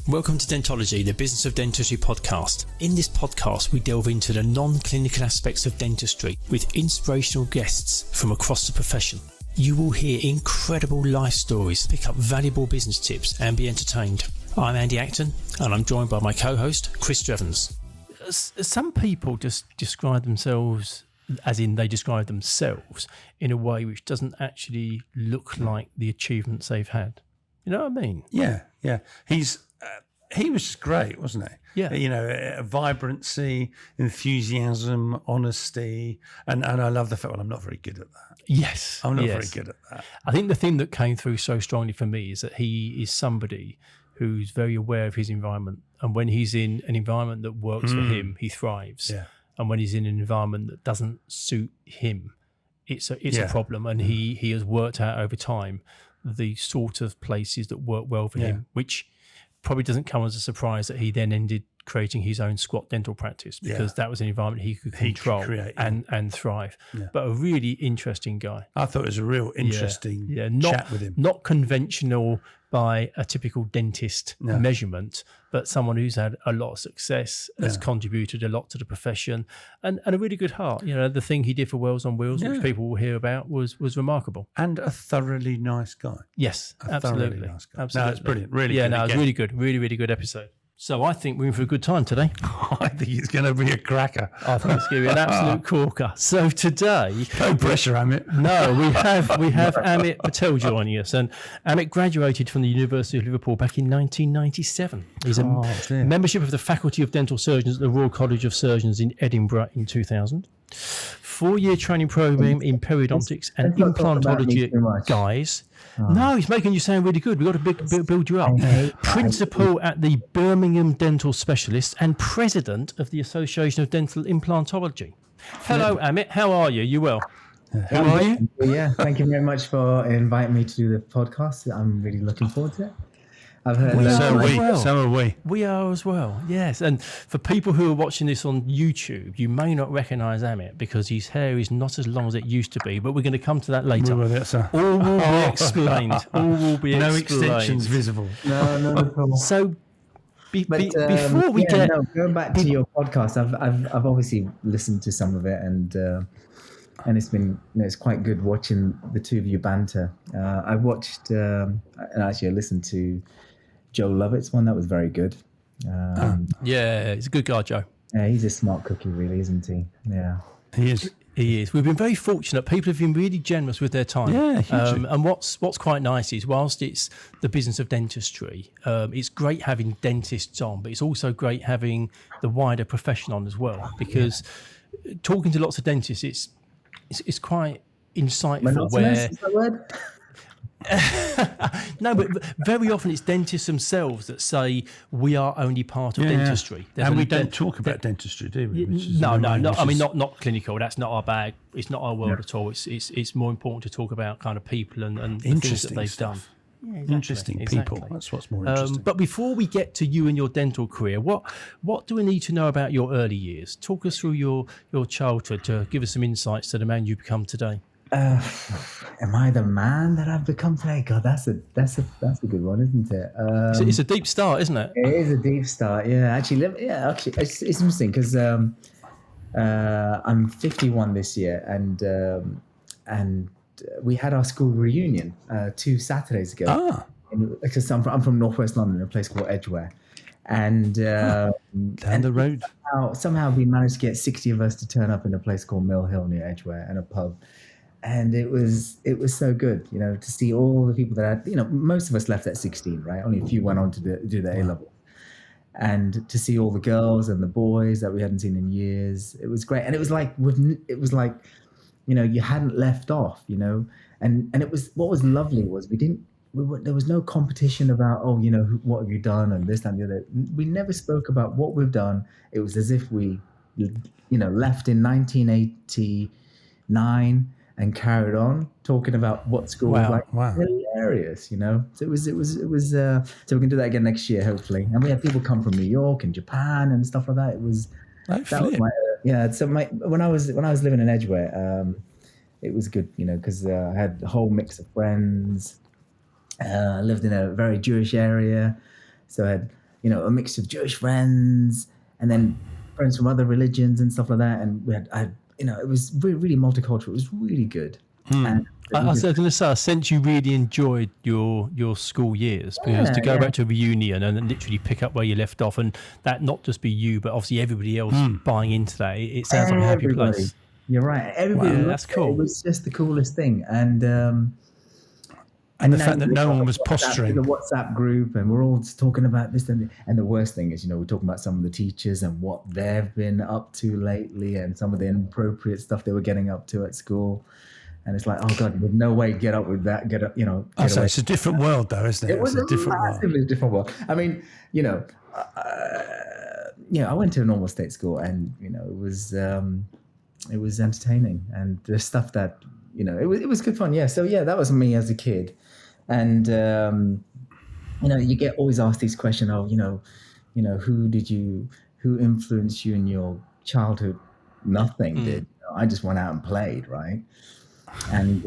Welcome to Dentology, the Business of Dentistry podcast. In this podcast, we delve into the non-clinical aspects of dentistry with inspirational guests from across the profession. You will hear incredible life stories, pick up valuable business tips and be entertained. I'm Andy Acton and I'm joined by my co-host, Chris Drevens. Some people just describe themselves as in they describe themselves in a way which doesn't actually look like the achievements they've had. You know what I mean? Yeah. He was great, wasn't he? Yeah. You know, vibrancy, enthusiasm, honesty, and I love the fact, well, I'm not very good at that. Yes. I'm not very good at that. I think the thing that came through so strongly for me is that he is somebody who's very aware of his environment. And when he's in an environment that works for him, he thrives. Yeah. And when he's in an environment that doesn't suit him, it's a problem. And he has worked out over time the sort of places that work well for him, which probably doesn't come as a surprise that he then ended creating his own squat dental practice because that was an environment he could control and thrive. Yeah. But a really interesting guy. I thought it was a real interesting chat with him. Not conventional by a typical dentist measurement, but someone who's had a lot of success, has contributed a lot to the profession, and a really good heart. You know, the thing he did for Wheels on Wheels, which people will hear about, was remarkable. And a thoroughly nice guy. Absolutely. Thoroughly nice guy. Absolutely. No, it's brilliant. Really good. It was really good. Really, really good episode. So I think we're in for a good time today. I think it's going to be a cracker. I think it's going to be an absolute corker. So today, no pressure, Amit. No, we have Amit Patel joining us, and Amit graduated from the University of Liverpool back in 1997. He's a membership of the Faculty of Dental Surgeons at the Royal College of Surgeons in Edinburgh in 2000. 4-year training program in periodontics and implantology, guys. No, he's making you sound really good. We've got to build you up. Principal at the Birmingham Dental Specialists and president of the Association of Dental Implantology. Hello, Amit. How are you? You well? How are you? Yeah, thank you very much for inviting me to do the podcast. I'm really looking forward to it. I've heard so are we. We are as well, yes. And for people who are watching this on YouTube, you may not recognise Amit because his hair is not as long as it used to be, but we're going to come to that later. All will be explained. All will be no explained. extensions visible. No. So before we get... going back to your podcast, I've obviously listened to some of it and it's been, it's quite good watching the two of you banter. I watched, and actually I listened to Joe Lovett's one. That was very good. Yeah, he's a good guy, Joe. Yeah, he's a smart cookie, really, isn't he? Yeah, he is. He is. We've been very fortunate. People have been really generous with their time. Yeah, hugely. And what's quite nice is, whilst it's the business of dentistry, it's great having dentists on, but it's also great having the wider profession on as well. Because talking to lots of dentists, it's quite insightful. Monotonous, is that word? No, but very often it's dentists themselves that say we are only part of dentistry. And we don't talk about dentistry, do we? No. I mean, not clinical. That's not our bag. It's not our world at all. It's more important to talk about kind of people and the things that they've done. Yeah, exactly. Interesting people. That's what's more interesting. But before we get to you and your dental career, what do we need to know about your early years? Talk us through your childhood to give us some insights to the man you become today. Am I the man that I've become today? God, that's a good one, isn't it? It's a deep start, isn't it? It is a deep start. Yeah, actually, it's interesting because I'm 51 this year, and we had our school reunion 2 Saturdays ago. Because I'm from Northwest London, a place called Edgware, and down the road. Somehow we managed to get 60 of us to turn up in a place called Mill Hill near Edgware, and a pub. And it was so good, to see all the people that had, most of us left at 16, right? Only a few went on to do the A-level. And to see all the girls and the boys that we hadn't seen in years, it was great. And it was like, you hadn't left off, and it was, what was lovely was there was no competition about, what have you done and this, that, and the other. We never spoke about what we've done. It was as if we, left in 1989 and carried on talking about what school was like. Wow. Hilarious, So it was. So we can do that again next year, hopefully. And we had people come from New York and Japan and stuff like that. It was. That was So when I was living in Edgware, it was good, because I had a whole mix of friends. I lived in a very Jewish area, so I had a mix of Jewish friends and then friends from other religions and stuff like that. And it was really, really multicultural. It was really good. And I was going to say, I sense you really enjoyed your school years, because to go back to a reunion and literally pick up where you left off, and that not just be you, but obviously everybody else buying into that. It sounds like a happy place. You're right. Everybody, that's cool. It was just the coolest thing. And the fact that no one was posturing. The WhatsApp group, and we're all just talking about this. And the worst thing is, we're talking about some of the teachers and what they've been up to lately, and some of the inappropriate stuff they were getting up to at school. And it's like, oh God, there's no way, get up with that, get up, So it's a different world though, isn't it? It was a massively different world. I mean, I went to a normal state school, and, it was entertaining, and the stuff that, it was good fun. Yeah. So yeah, that was me as a kid. And, you get always asked these questions of, who influenced you in your childhood? Nothing did. I just went out and played, right? And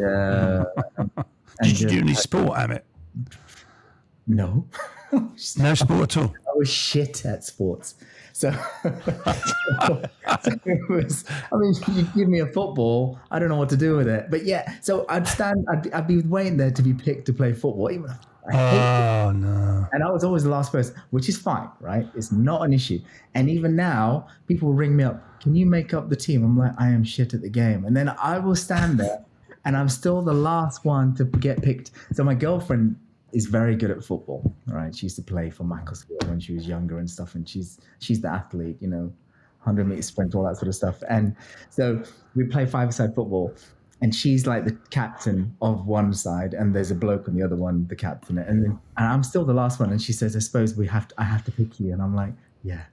did you do any sport, Amit? No. No sport at all. I was shit at sports. So it was, you give me a football, I don't know what to do with it. But yeah, so I'd be waiting there to be picked to play football. Even no. And I was always the last person, which is fine, right? It's not an issue. And even now, people ring me up, can you make up the team? I'm like, I am shit at the game. And then I will stand there, and I'm still the last one to get picked. So my girlfriend is very good at football, right? She used to play for Macclesfield when she was younger and stuff, and she's the athlete, 100-meter sprint, all that sort of stuff. And so we play five-a-side football, and she's like the captain of one side, and there's a bloke on the other one, the captain, and I'm still the last one. And she says, I suppose I have to pick you, and I'm like, yeah.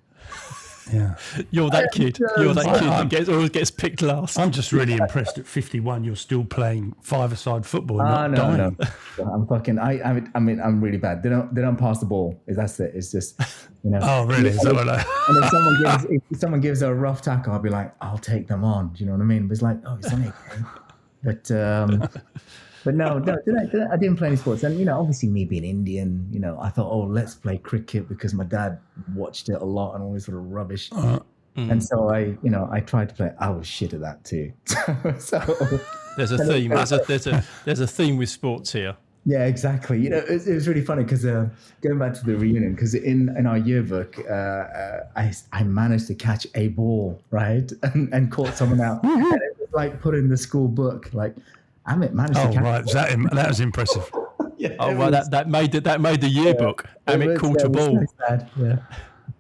Yeah, you're that kid. You're that kid that always gets picked last. I'm just really impressed. At 51, you're still playing five-a-side football. Not No. dying. I'm fucking. I'm really bad. They don't pass the ball. That's it. It's just, Oh, really? Is that what and if someone gives her a rough tackle, I'll be like, I'll take them on. Do you know what I mean? But it's like, oh, it's only a game. But no, I didn't play any sports. And, obviously me being Indian, I thought, oh, let's play cricket, because my dad watched it a lot and all this sort of rubbish. And so I tried to play. I was shit at that too. So there's a theme. There's a theme with sports here. Yeah, exactly. It was really funny because going back to the reunion, because in our yearbook, I managed to catch a ball, right, and caught someone out. And it was like put in the school book, like, Amit managed to catch. Oh, right. That was impressive. Yeah, that made the yearbook. Amit caught a ball. So sad, yeah.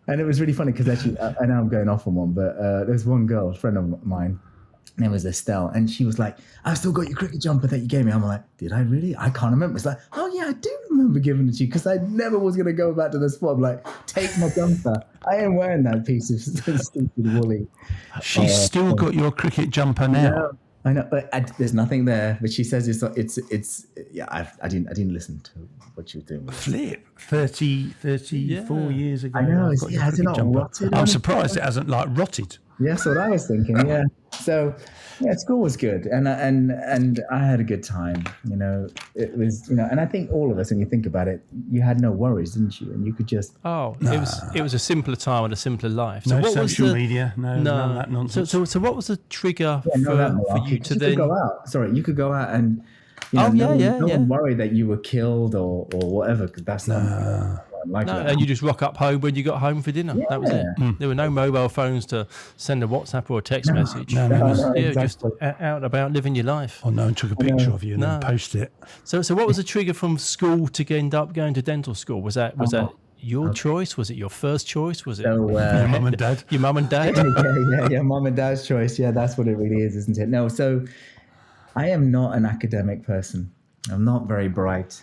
And it was really funny because actually, I know I'm going off on one, but there's one girl, a friend of mine, her name was Estelle, and she was like, I've still got your cricket jumper that you gave me. I'm like, did I really? I can't remember. It's like, oh yeah, I do remember giving it to you, because I never was going to go back to the spot. I'm like, take my jumper. I am wearing that piece of stupid woolly. She's still got your cricket jumper now. I know, but there's nothing there. But she says it's yeah. I didn't listen to what she was doing. Flip, 34 years ago. I know. It hasn't rotted. I'm surprised it hasn't rotted. Yeah, that's what I was thinking. Yeah. So yeah, school was good, and I had a good time. It was and I think all of us, when you think about it, you had no worries, didn't you? And you could just it was a simpler time and a simpler life. So no social media, none of that nonsense. So what was the trigger for you to then go out? Sorry, you could go out and no one worried that you were killed or whatever, because that's not that. And you just rock up home when you got home for dinner. That was it. There were no mobile phones to send a WhatsApp or a text message. Exactly. Just out about living your life. Oh, no one took a picture of you and then post it. So what was the trigger from school to end up going to dental school? Was that your choice? Was it your first choice? Was it your mum and dad? Your mum and dad? Yeah, mum and dad's choice. Yeah, that's what it really is, isn't it? No, so I am not an academic person. I'm not very bright.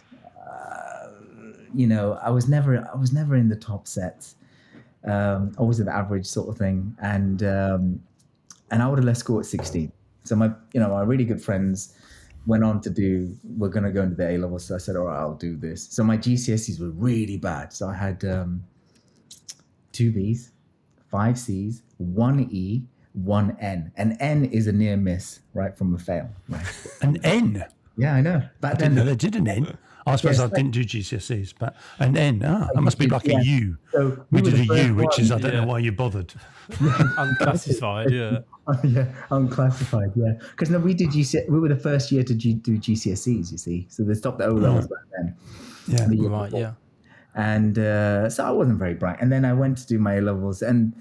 I was never in the top sets. Always an average sort of thing, and I would have left school at 16. So my really good friends went on to we're going to go into the A levels. So I said, all right, I'll do this. So my GCSEs were really bad. So I had 2 Bs, 5 Cs, 1 E, 1 N. An N is a near miss, right, from a fail. Right? An N? Yeah, I know. I didn't know they did an N. I suppose I didn't do GCSEs, but and then I must be like a U. So we did a U, which is I don't know why you bothered. Unclassified, yeah. Yeah, unclassified, yeah. Because no, we did GCSE. We were the first year to do GCSEs, you see. So they stopped the O levels back then. Yeah, right, yeah. And so I wasn't very bright. And then I went to do my A levels, and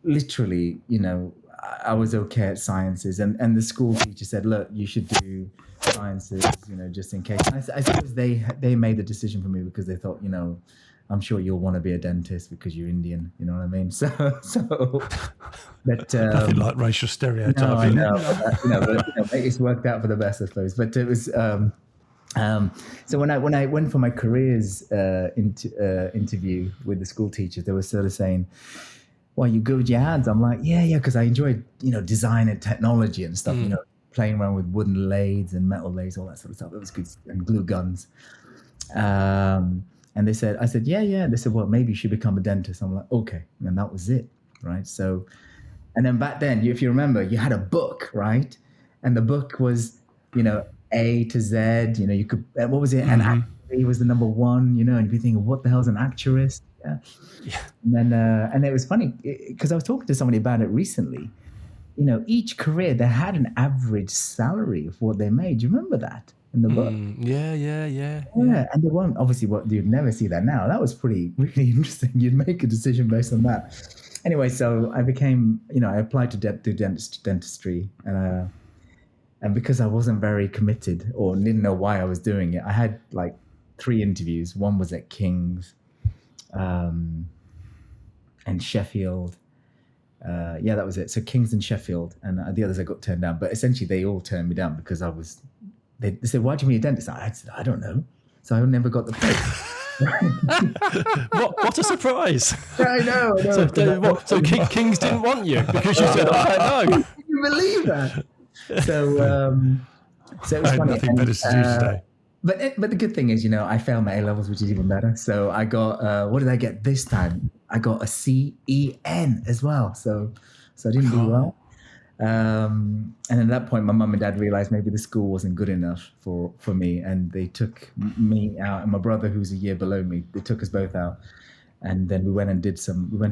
literally, I was okay at sciences. And the school teacher said, "Look, you should do sciences, just in case." And I suppose they made the decision for me because they thought, I'm sure you'll want to be a dentist because you're Indian. You know what I mean? So, but nothing like racial stereotyping. No, I know, but it's worked out for the best, I suppose. But it was so when I went for my careers interview with the school teachers, they were sort of saying, "Well, you good with your hands?" I'm like, "Yeah," because I enjoyed design and technology and stuff. Playing around with wooden lathes and metal lathes, all that sort of stuff. That was good, and glue guns. And I said, yeah. They said, "Well, maybe you should become a dentist." I'm like, "Okay," and that was it, right? So, and then back then, if you remember, you had a book, right? And the book was, A to Z. You could, what was it? And actuary was the number one. And you'd be thinking, "What the hell's an actuarist?" Yeah. And then, and it was funny because I was talking to somebody about it recently. Each career they had an average salary of what they made. Do you remember that in the book? Yeah. And they weren't obviously what you'd never see that now. That was really interesting. You'd make a decision based on that. Anyway, so I became, I applied to do dentistry, and because I wasn't very committed or didn't know why I was doing it, I had like 3 interviews. One was at King's, and Sheffield. That was it. So King's and Sheffield, and the others I got turned down. But essentially, they all turned me down because They said, "Why do you need a dentist?" I said, "I don't know." So I never got the place. What a surprise! I know. So Kings didn't want you because you said, "I don't know." Can you believe that? So it was funny. Nothing better to do today. But the good thing is, I failed my A levels, which is even better. So I got what did I get this time? I got a CEN as well. So I didn't do well. And at that point, my mum and dad realized maybe the school wasn't good enough for me, and they took me out and my brother, who's a year below me. They took us both out, and then we went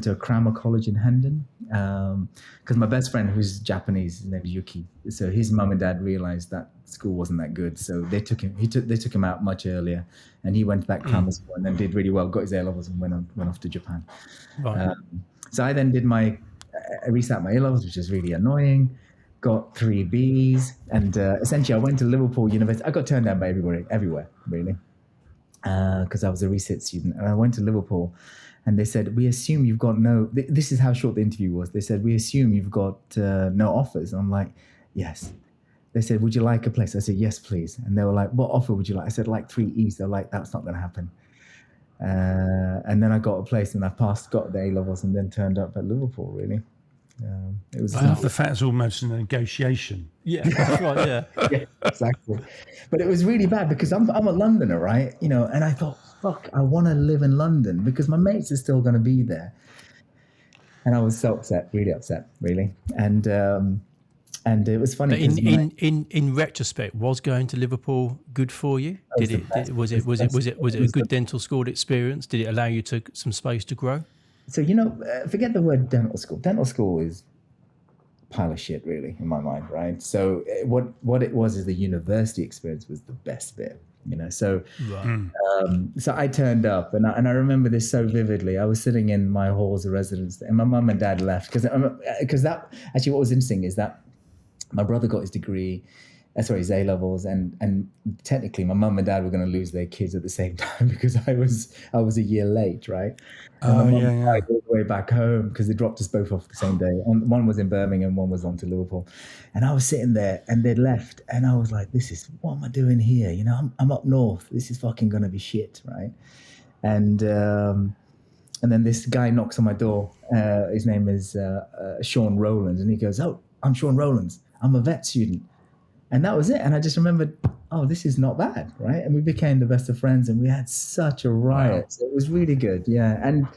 to a Cranmer College in Hendon, because my best friend, who's Japanese, his name is Yuki, so his mum and dad realized that school wasn't that good, so they took him out much earlier, and he went to that Cranmer school and then did really well, got his A levels and went off to Japan. Right. So I then did I resat my A levels, which is really annoying. Got 3 Bs, and essentially I went to Liverpool University. I got turned down by everywhere, really, because I was a resit student. And I went to Liverpool, and they said, "We assume you've got no." This is how short the interview was. They said, "We assume you've got no offers." And I'm like, "Yes." They said, "Would you like a place?" I said, "Yes, please." And they were like, "What offer would you like?" I said, "Like 3 E's." They're like, "That's not going to happen." And then I got a place, and I got the A levels, and then turned up at Liverpool. Really, it was. I love the fact it's almost a negotiation. Yeah, that's right. Yeah, yeah, exactly. But it was really bad because I'm a Londoner, right? And I thought, fuck, I want to live in London because my mates are still going to be there, and I was so upset, really. And it was funny. In retrospect, was going to Liverpool good for you? Was it a good dental school experience? Did it allow you some space to grow? So forget the word dental school. Dental school is a pile of shit, really, in my mind, right? So what it was is the university experience was the best bit, So so I turned up, and I remember this so vividly. I was sitting in my halls of residence, and my mum and dad left because that actually what was interesting is that my brother got his degree, his A levels, and technically my mum and dad were going to lose their kids at the same time because I was a year late, right? And my mum died all the way back home because they dropped us both off the same day. One was in Birmingham, one was on to Liverpool, and I was sitting there, and they'd left, and I was like, what am I doing here? I'm up north. This is fucking going to be shit, right? And then this guy knocks on my door. His name is Sean Rowlands, and he goes, "Oh, I'm Sean Rowlands. I'm a vet student." And that was it. And I just remembered, oh, this is not bad, right? And we became the best of friends, and we had such a riot. Wow. So it was really good, yeah. And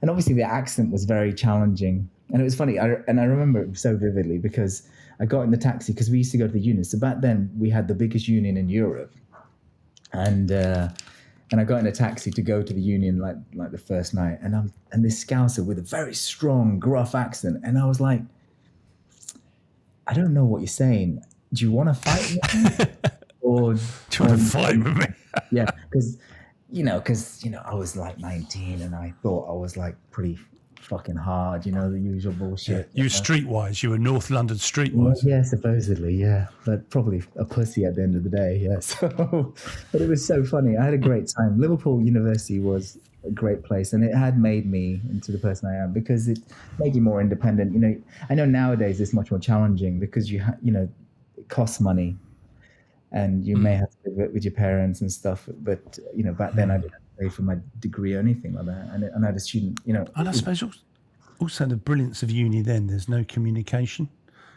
obviously the accent was very challenging. And it was funny, I remember it so vividly because I got in the taxi because we used to go to the union. So back then we had the biggest union in Europe. and I got in a taxi to go to the union like the first night, and this Scouser with a very strong, gruff accent, and I was like, I don't know what you're saying. Do you want to fight me? Or do you want to fight with me? Yeah, because I was like 19 and I thought I was like pretty fucking hard, the usual bullshit. You were streetwise. You were North London streetwise. Yeah, supposedly, yeah, but probably a pussy at the end of the day. Yeah. So, but it was so funny. I had a great time. Liverpool University was a great place, and it had made me into the person I am because it made you more independent. I know nowadays it's much more challenging because it costs money. And you may have to live it with your parents and stuff, but back then I didn't pay for my degree or anything like that. And I had a student, And I suppose also the brilliance of uni then, there's no communication,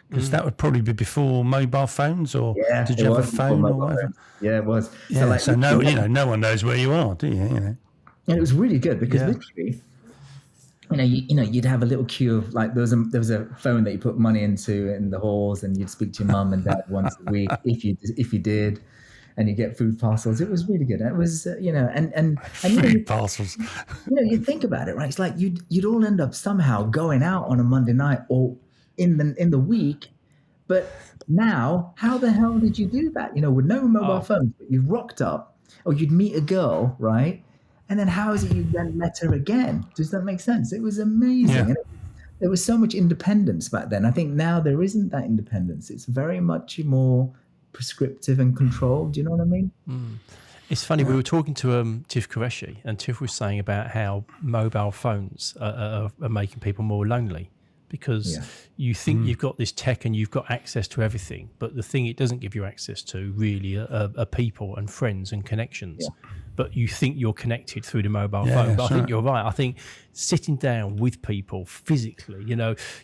because that would probably be before mobile phones, or did you have a phone or whatever? Phones. Yeah, it was. Yeah, so no one knows where you are, do you? And it was really good because literally, you'd have a little queue of there was a phone that you put money into in the halls, and you'd speak to your mum and dad once a week if you did, and you get food parcels. It was really good. And it was and food parcels. You think about it, right? It's like you'd all end up somehow going out on a Monday night or in the week. But now, how the hell did you do that? With no mobile phones, but you rocked up, or you'd meet a girl, right? And then how is it you then met her again? Does that make sense? It was amazing. Yeah. And there was so much independence back then. I think now there isn't that independence. It's very much more prescriptive and controlled. Do you know what I mean? It's funny, we were talking to Tiff Qureshi, and Tiff was saying about how mobile phones are making people more lonely, because you think you've got this tech and you've got access to everything, but the thing it doesn't give you access to really are people and friends and connections. Yeah. But you think you're connected through the mobile phone. But I think you're right. I think sitting down with people physically,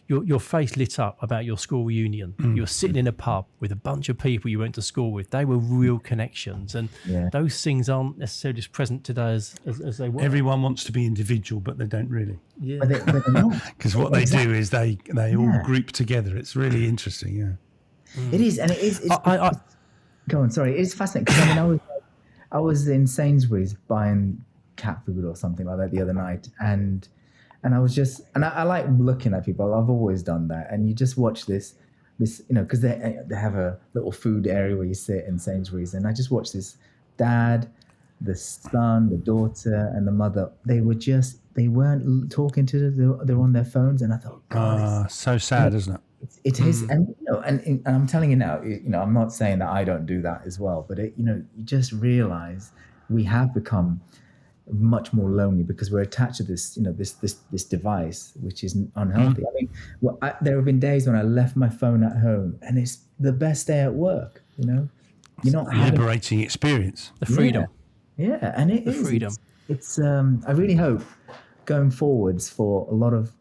your face lit up about your school reunion. You're sitting in a pub with a bunch of people you went to school with. They were real connections. And those things aren't necessarily as present today as they were. Everyone wants to be individual, but they don't really. Yeah. But they're not. Because what they do is they all group together. It's really interesting, It is, and it is. Go on, sorry. It's fascinating because I was in Sainsbury's buying cat food or something like that the other night, and I was just, and I like looking at people. I've always done that, and you just watch this, because they have a little food area where you sit in Sainsbury's, and I just watched this dad, the son, the daughter, and the mother. They weren't talking to they're on their phones, and I thought, God, so sad, isn't it? It is, and and I'm telling you now, I'm not saying that I don't do that as well, but you just realize we have become much more lonely because we're attached to this, this device, which is unhealthy. I mean, there have been days when I left my phone at home, and it's the best day at work. You're not liberating experience, the freedom. Yeah, and it is freedom. It's I really hope going forwards for a lot of.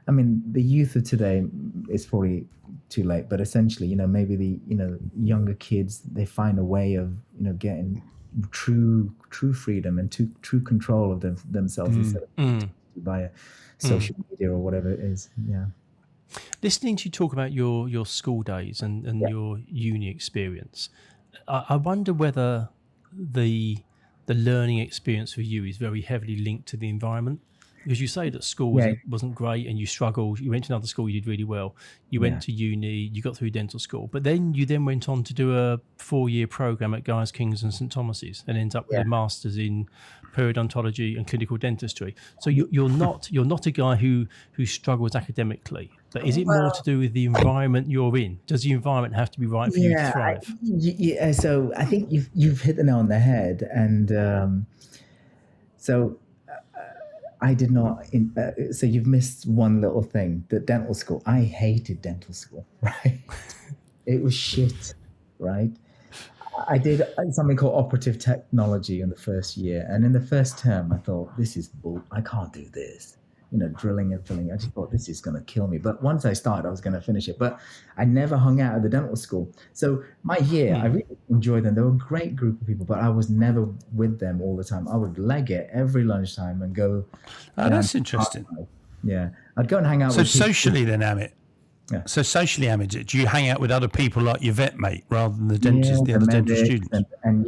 I mean, the youth of today is probably too late, but essentially, maybe the younger kids, they find a way of getting true freedom and true control of themselves instead of via social media or whatever it is. Yeah. Listening to you talk about your school days and your uni experience, I wonder whether the learning experience for you is very heavily linked to the environment. Because you say that school wasn't great and you struggled. You went to another school, you did really well. You went to uni, you got through dental school. But then you went on to do a 4-year program at Guy's, King's and St Thomas's and ended up with a master's in periodontology and clinical dentistry. So you're not a guy who struggles academically. But is it more to do with the environment you're in? Does the environment have to be right for you to thrive? So I think you've hit the nail on the head. And so... I did not. So you've missed one little thing. The dental school. I hated dental school. Right? It was shit. Right? I did something called operative technology in the first year, and in the first term, I thought, this is bull. I can't do this. Drilling and filling. I just thought this is going to kill me. But once I started, I was going to finish it. But I never hung out at the dental school. So my year, I really enjoyed them. They were a great group of people, but I was never with them all the time. I would leg it every lunchtime and go. Oh, that's interesting. Yeah. I'd go and hang out with people. So socially then, Amit. Yeah. So socially, Amit, do you hang out with other people like your vet mate rather than the dentist, the other dental students? And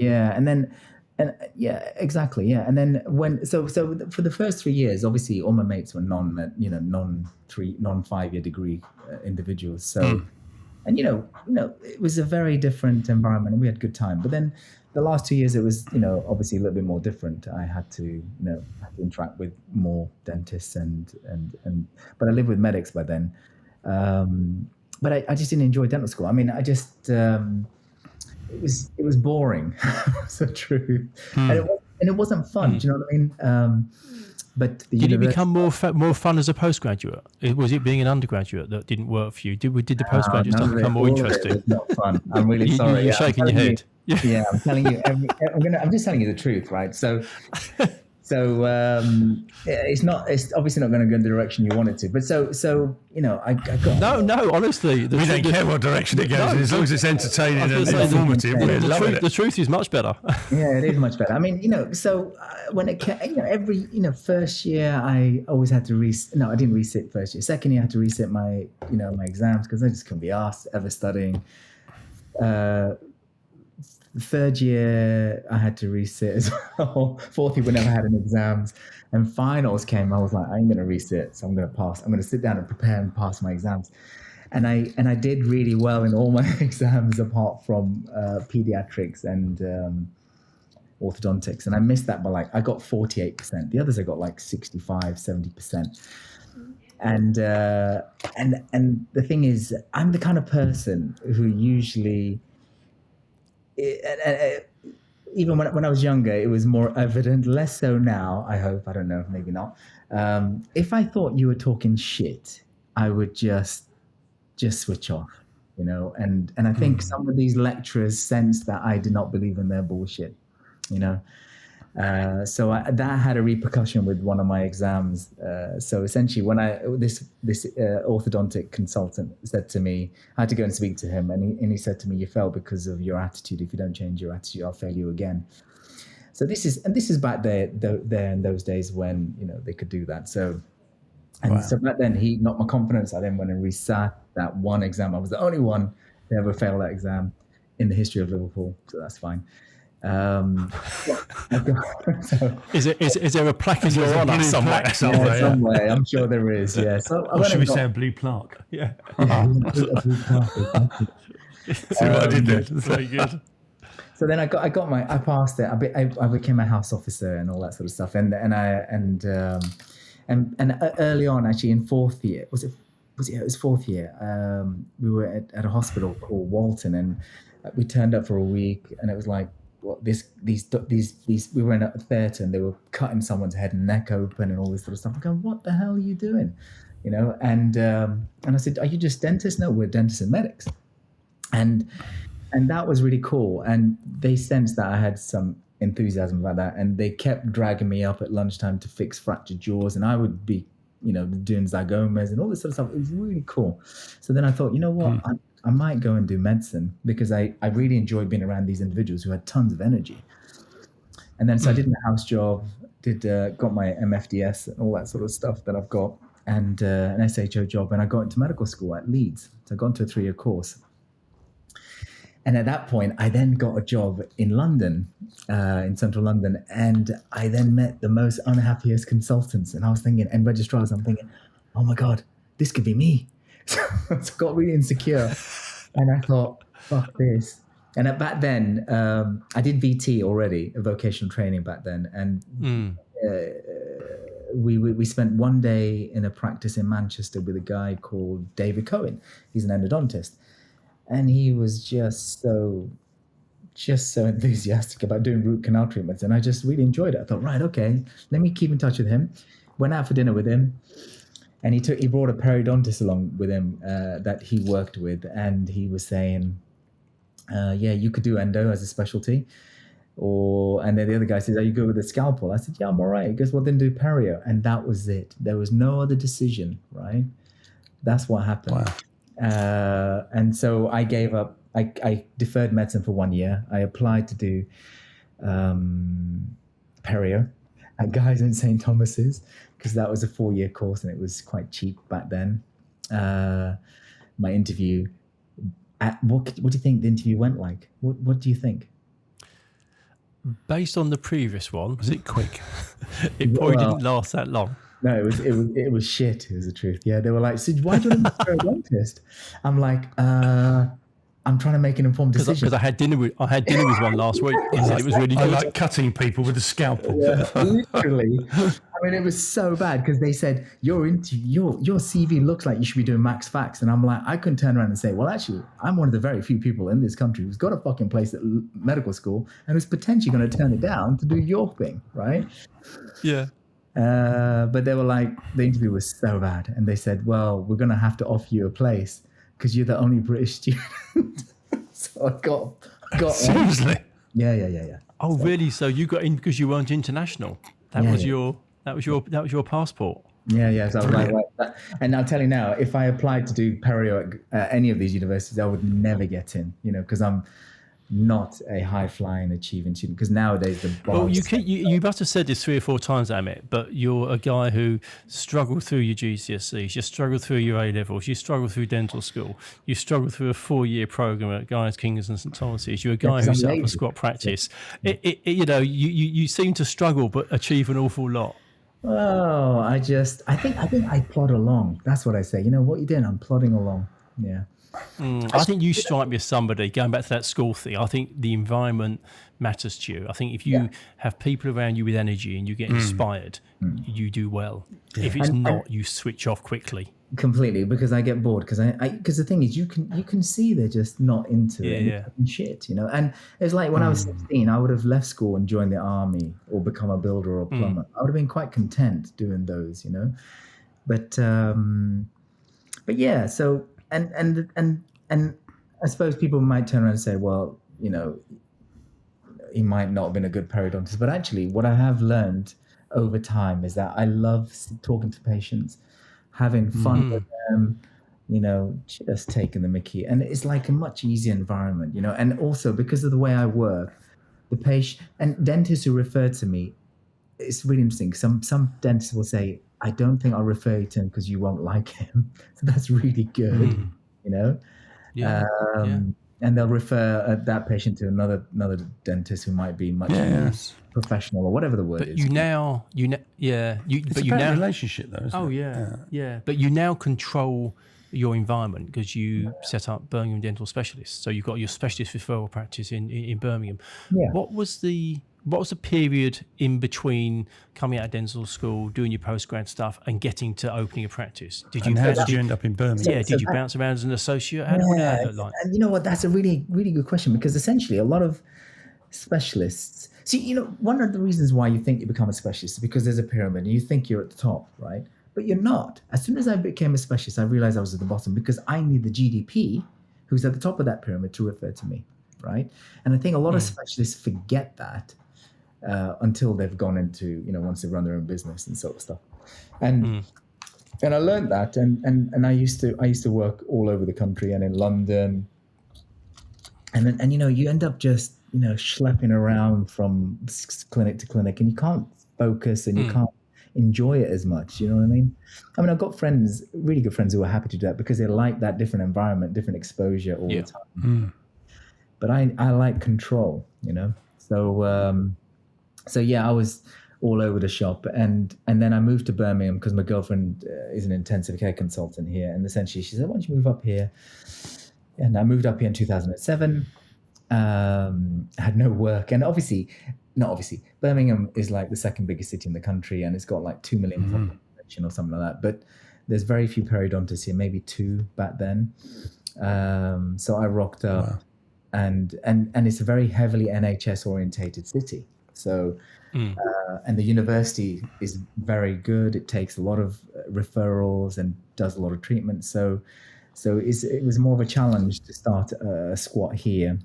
then And yeah, exactly. Yeah. And then so for the first 3 years, obviously all my mates were non 5 year degree individuals. So, and it was a very different environment and we had good time. But then the last 2 years, it was, obviously a little bit more different. I had to, interact with more dentists but I lived with medics by then. But I just didn't enjoy dental school. I mean, I just, it was boring. So true. And it wasn't fun. Do you know what I mean? But did it become more fun as a postgraduate? Was it being an undergraduate that didn't work for you? Did the postgraduate stuff become more interesting? It was not fun. I'm really sorry. You're shaking your head. Yeah, I'm telling you. I'm just telling you the truth, right? So it's obviously not going to go in the direction you want it to. But I got no. Honestly, we don't care what direction it goes in, as long as it's entertaining and informative. The truth is much better. Yeah, it is much better. I mean, so when it came, every first year I always had to I didn't resit first year. Second year I had to resit my my exams because I just couldn't be asked ever studying. Third year, I had to resit as well. Fourth year, we never had any exams. And finals came, I was like, I ain't going to resit, so I'm going to pass. I'm going to sit down and prepare and pass my exams. And I did really well in all my exams apart from pediatrics and orthodontics. And I missed that by I got 48%. The others I got 65, 70%. And the thing is, I'm the kind of person who usually... even when I was younger, it was more evident, less so now, I hope, I don't know, maybe not. If I thought you were talking shit, I would just switch off, and I think some of these lecturers sensed that I did not believe in their bullshit, so that had a repercussion with one of my exams. So essentially, when this orthodontic consultant said to me, I had to go and speak to him, and he said to me, "You failed because of your attitude. If you don't change your attitude, I'll fail you again." So this is back there in those days when they could do that. So so back then he knocked my confidence. I then went and resat that one exam. I was the only one to ever fail that exam in the history of Liverpool. So that's fine. Is there a plaque in your honour somewhere? Somewhere. I'm sure there is. Yeah. So or should we say a blue plaque? Yeah. A blue plaque. See what I did there? Very good. So then I passed it. I became a house officer and all that sort of stuff. And early on, actually in fourth year, it was fourth year. We were at a hospital called Walton, and we turned up for a week, and it was like, these we were in a theatre and they were cutting someone's head and neck open and all this sort of stuff. I'm going, what the hell are you doing? And I said, are you just dentists? No, we're dentists and medics. And that was really cool. And they sensed that I had some enthusiasm about that, and they kept dragging me up at lunchtime to fix fractured jaws, and I would be doing zygomas and all this sort of stuff. It was really cool. So then I thought, you know what, I might go and do medicine, because I really enjoyed being around these individuals who had tons of energy. And then so I did my house job, got my MFDS and all that sort of stuff that I've got, and an SHO job, and I got into medical school at Leeds. So I got into a 3-year course. And at that point, I then got a job in London, in central London, and I then met the most unhappiest consultants, and I was thinking, and registrars, I'm thinking, oh my God, this could be me. So I got really insecure, and I thought, fuck this. And back then, I did VT already, a vocational training back then, and we spent one day in a practice in Manchester with a guy called David Cohen. He's an endodontist, and he was just so enthusiastic about doing root canal treatments, and I just really enjoyed it. I thought, right, okay, let me keep in touch with him. Went out for dinner with him. And he brought a periodontist along with him that he worked with, and he was saying, yeah, you could do endo as a specialty. And then the other guy says, are you good with a scalpel? I said, yeah, I'm all right. He goes, well, then do perio. And that was it. There was no other decision, right? That's what happened. Wow. And so I gave up. I deferred medicine for 1 year. I applied to do perio at Guy's in St. Thomas's, because that was a 4-year course and it was quite cheap back then. My interview, what do you think the interview went like? What do you think? based on the previous one, Was it quick? it probably didn't last that long. No, it was shit. Is the truth. Yeah, they were like, "So why do you want to be a peridontist?" I'm like, I'm trying to make an informed decision. Because I had dinner with one last week. He said it was really I good. like cutting people with a scalpel. Yeah, literally. I mean, it was so bad because they said your CV looks like you should be doing max fax, and I'm like, I couldn't turn around and say, well, actually, I'm one of the very few people in this country who's got a fucking place at medical school and who's potentially going to turn it down to do your thing, right? Yeah. But they were like, the interview was so bad, and they said, well, we're going to have to offer you a place because you're the only British student. So I got Seriously? Yeah. Oh, really? So you got in because you weren't international? That was your passport. Yeah. So I was like, right. And I'll tell you now, if I applied to do perio at any of these universities, I would never get in, because I'm not a high-flying, achieving student. Because nowadays the bar. Well, you must have said this 3 or 4 times, Amit, but you're a guy who struggled through your GCSEs, you struggled through your A-levels, you struggled through dental school, you struggled through a 4-year program at Guy's, King's and St Thomas's. You're a guy who set up a squat practice. You seem to struggle but achieve an awful lot. Oh, I think I plod along. That's what I say. You know what you're doing? I'm plodding along. Yeah. I think you strike me as somebody, going back to that school thing, I think the environment matters to you. I think if you have people around you with energy and you get inspired, you do well. Yeah. If it's not, you switch off quickly. Completely, because I get bored. Because the thing is, you can see they're just not into it. And shit, And it's like when I was 16, I would have left school and joined the army or become a builder or plumber. I would have been quite content doing those, But yeah, so. And I suppose people might turn around and say, well, he might not have been a good periodontist. But actually, what I have learned over time is that I love talking to patients, having fun with them, just taking the mickey. And it's like a much easier environment, And also, because of the way I work, the patient and dentists who refer to me, it's really interesting. Some dentists will say, I don't think I'll refer you to him because you won't like him. So that's really good, Yeah. And they'll refer that patient to another dentist who might be much more professional or whatever the word is. It's a better relationship though, isn't it? Yeah. But you now control your environment because you set up Birmingham Dental Specialists. So you've got your specialist referral practice in Birmingham. Yeah. What was the period in between coming out of dental school, doing your postgrad stuff, and getting to opening a practice? How did you end up in Birmingham? Yeah, did you bounce around as an associate? What did that look like? And you know what? That's a really, really good question, because essentially a lot of specialists. See, one of the reasons why you think you become a specialist is because there's a pyramid and you think you're at the top, right? But you're not. As soon as I became a specialist, I realized I was at the bottom because I need the GDP, who's at the top of that pyramid, to refer to me, right? And I think a lot of specialists forget that. Until they've gone into, once they run their own business and sort of stuff. And I learned that, and I used to work all over the country and in London. And you end up just, schlepping around from clinic to clinic, and you can't focus and you can't enjoy it as much. You know what I mean? I've got friends, really good friends, who are happy to do that because they like that different environment, different exposure all the time. But I like control, So yeah, I was all over the shop, and then I moved to Birmingham because my girlfriend is an intensive care consultant here, and essentially she said, "Why don't you move up here?" And I moved up here in 2007. Had no work, and Birmingham is like the second biggest city in the country, and it's got like 2 million population or something like that. But there's very few periodontists here, maybe 2 back then. So I rocked up, and it's a very heavily NHS orientated city. So, and the university is very good. It takes a lot of referrals and does a lot of treatment. So it was more of a challenge to start a squat here.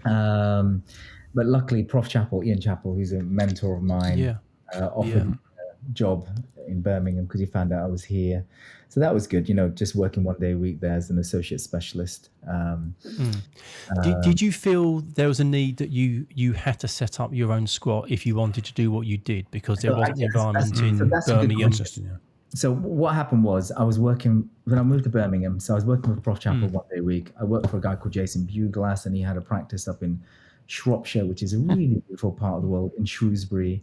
But luckily, Ian Chappell, who's a mentor of mine, offered me a job in Birmingham because he found out I was here. So that was good, just working 1 day a week there as an associate specialist. Did you feel there was a need that you had to set up your own squat if you wanted to do what you did because there wasn't the environment in Birmingham? So what happened was I was working, when I moved to Birmingham, so I was working with Prof. Chappell 1 day a week. I worked for a guy called Jason Buglass, and he had a practice up in Shropshire, which is a really beautiful part of the world, in Shrewsbury,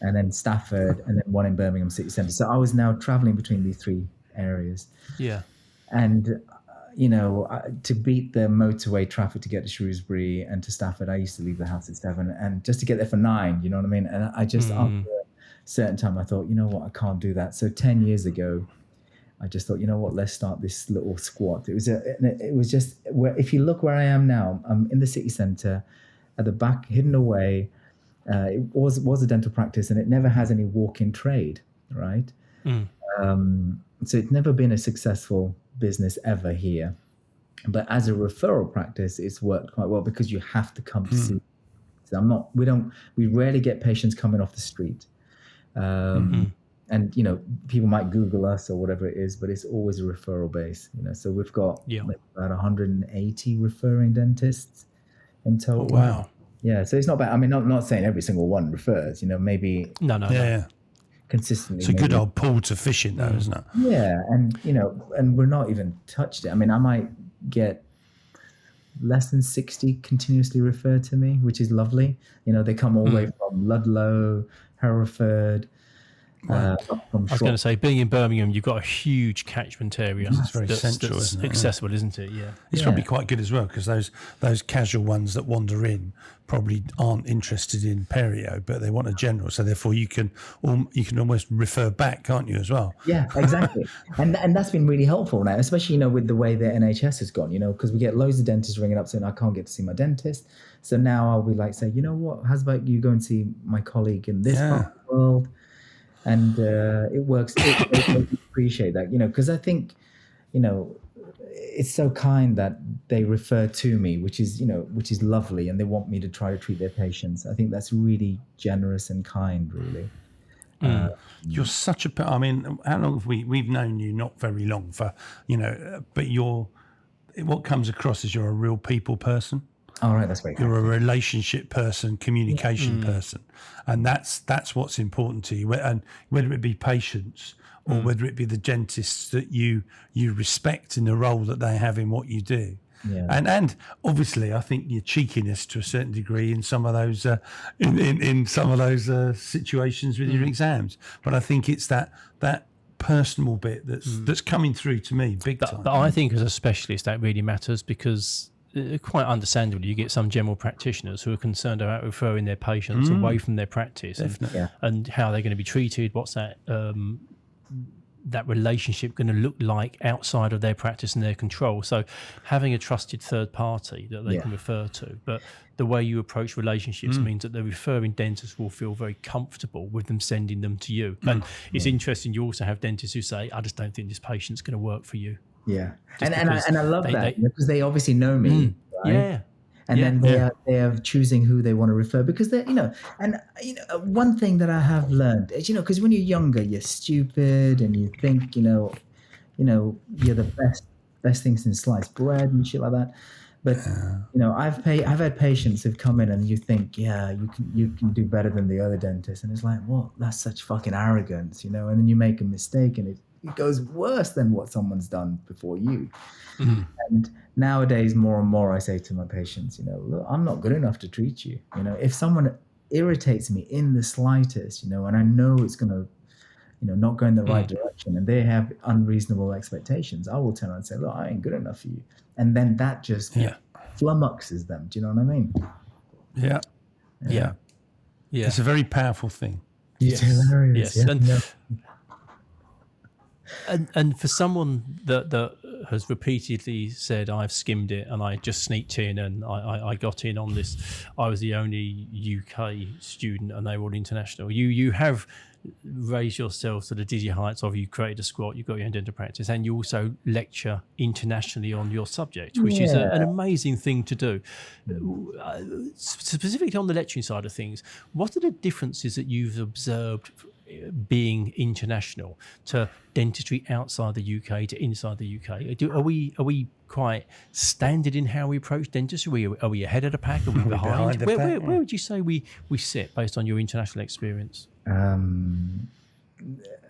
and then Stafford, and then one in Birmingham city centre. So I was now travelling between these three areas. Yeah. And, to beat the motorway traffic to get to Shrewsbury and to Stafford, I used to leave the house at 7 and just to get there for 9, you know what I mean? And I just, after a certain time, I thought, you know what, I can't do that. So 10 years ago, I just thought, you know what, let's start this little squat. It was just, if you look where I am now, I'm in the city centre at the back, hidden away. It was a dental practice, and it never has any walk-in trade, right? So it's never been a successful business ever here. But as a referral practice, it's worked quite well because you have to come to see. So we rarely get patients coming off the street. And, people might Google us or whatever it is, but it's always a referral base, So we've got about 180 referring dentists in total. Oh, wow. Yeah. So it's not bad. I mean, not saying every single one refers, maybe. No. Consistently. It's a good old pool to fish in, though, isn't it? Yeah. And, and we're not even touched it. I mean, I might get less than 60 continuously referred to me, which is lovely. They come all the way from Ludlow, Hereford. I was going to say, being in Birmingham, you've got a huge catchment area. It's very central, isn't it? Accessible, isn't it? Yeah. It's probably quite good as well, because those casual ones that wander in probably aren't interested in perio, but they want a general. So therefore, you can almost refer back, can't you, as well? Yeah, exactly. and that's been really helpful now, especially with the way the NHS has gone. Because we get loads of dentists ringing up saying I can't get to see my dentist. So now I'll be like, say, you know what? How's about you go and see my colleague in this part of the world? And it works. I appreciate that, because I think, it's so kind that they refer to me, which is lovely, and they want me to try to treat their patients. I think that's really generous and kind, really. You're such a. I mean, how long have we've known you? Not very long, but what comes across is you're a real people person. All right, that's great. You're a relationship person, communication person, and that's what's important to you. And whether it be patients or whether it be the dentists that you respect in the role that they have in what you do. Yeah. And obviously, I think your cheekiness to a certain degree in some of those in some of those situations with your exams. But I think it's that personal bit that's coming through to me big time. But I think as a specialist that really matters, because quite understandably, you get some general practitioners who are concerned about referring their patients away from their practice and how they're going to be treated. What's that relationship going to look like outside of their practice and their control? So having a trusted third party that they can refer to, but the way you approach relationships means that the referring dentist will feel very comfortable with them sending them to you. And it's interesting, you also have dentists who say, I just don't think this patient's going to work for you. Yeah, and I love that because they obviously know me, right? Yeah, and then they are choosing who they want to refer, because they're and one thing that I have learned is because when you're younger you're stupid and you think you're the best thing since sliced bread and shit like that. But I've had patients who've come in and you think you can do better than the other dentist, and it's like, well, that's such fucking arrogance, and then you make a mistake and it goes worse than what someone's done before you. And nowadays, more and more, I say to my patients, look, I'm not good enough to treat you. If someone irritates me in the slightest, and I know it's going to, not go in the right direction, and they have unreasonable expectations, I will turn around and say, look, I ain't good enough for you. And then that just flummoxes them. Do you know what I mean? Yeah. It's a very powerful thing. It's hilarious. Yes. And for someone that has repeatedly said, I've skimmed it and I just sneaked in and I got in on this, I was the only UK student and they were all international. You have raised yourself to the dizzy heights of, you created a squat, you've got your own dental practice, and you also lecture internationally on your subject, which is an amazing thing to do. Specifically on the lecturing side of things, what are the differences that you've observed being international to dentistry outside the UK to inside the UK? Are we quite standard in how we approach dentistry? Are we ahead of the pack? Are we behind? Where would you say we sit based on your international experience?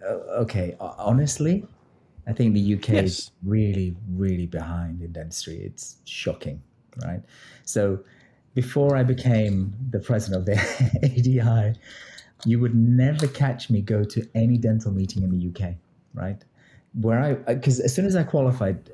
Okay, honestly, I think the UK is really, really behind in dentistry. It's shocking, right? So before I became the president of the ADI, you would never catch me go to any dental meeting in the UK, right? Because as soon as I qualified,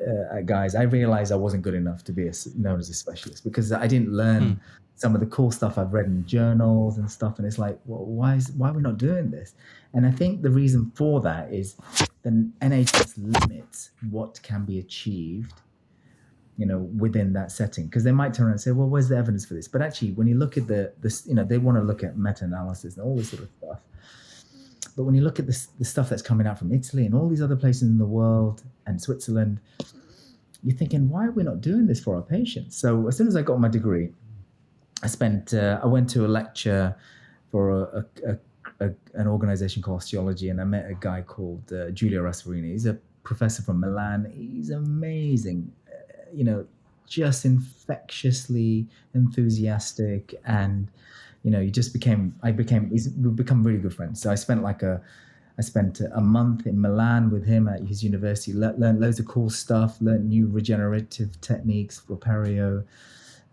guys, I realized I wasn't good enough to be known as a specialist, because I didn't learn some of the cool stuff I've read in journals and stuff. And it's like, well, why are we not doing this? And I think the reason for that is the NHS limits what can be achieved, within that setting, because they might turn around and say, well, where's the evidence for this? But actually, when you look at this, they want to look at meta-analysis and all this sort of stuff. But when you look at the stuff that's coming out from Italy and all these other places in the world and Switzerland, you're thinking, why are we not doing this for our patients? So as soon as I got my degree, I went to a lecture for an organization called Osteology, and I met a guy called Giulio Rasparini. He's a professor from Milan. He's amazing, just infectiously enthusiastic, and we've become really good friends. So I spent a month in Milan with him at his university, learned loads of cool stuff, learned new regenerative techniques for perio.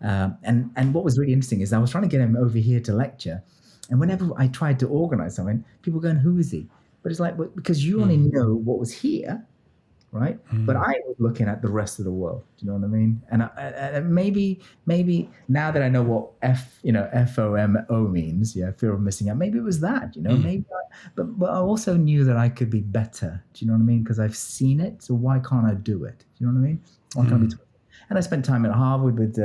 And what was really interesting is I was trying to get him over here to lecture. And whenever I tried to organize something, people going, who is he? But it's like, well, because you only know what was here, right? But I was looking at the rest of the world. Do you know what I mean? And maybe now that I know what FOMO means, fear of missing out, maybe it was that, but I also knew that I could be better. Do you know what I mean? Because I've seen it. So why can't I do it? Do you know what I mean? Why can't I be And I spent time at Harvard with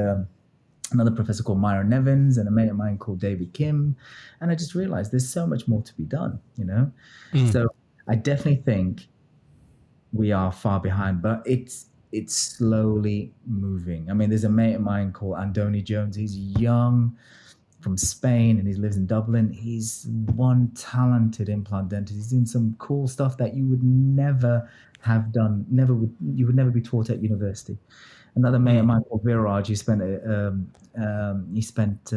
another professor called Myron Nevins and a mate of mine called David Kim. And I just realized there's so much more to be done, So I definitely think we are far behind, but it's slowly moving. I mean, there's a mate of mine called Andoni Jones. He's young, from Spain, and he lives in Dublin. He's one talented implant dentist. He's doing some cool stuff that you would never have done, you would never be taught at university. Another mate of mine called Viraj, he spent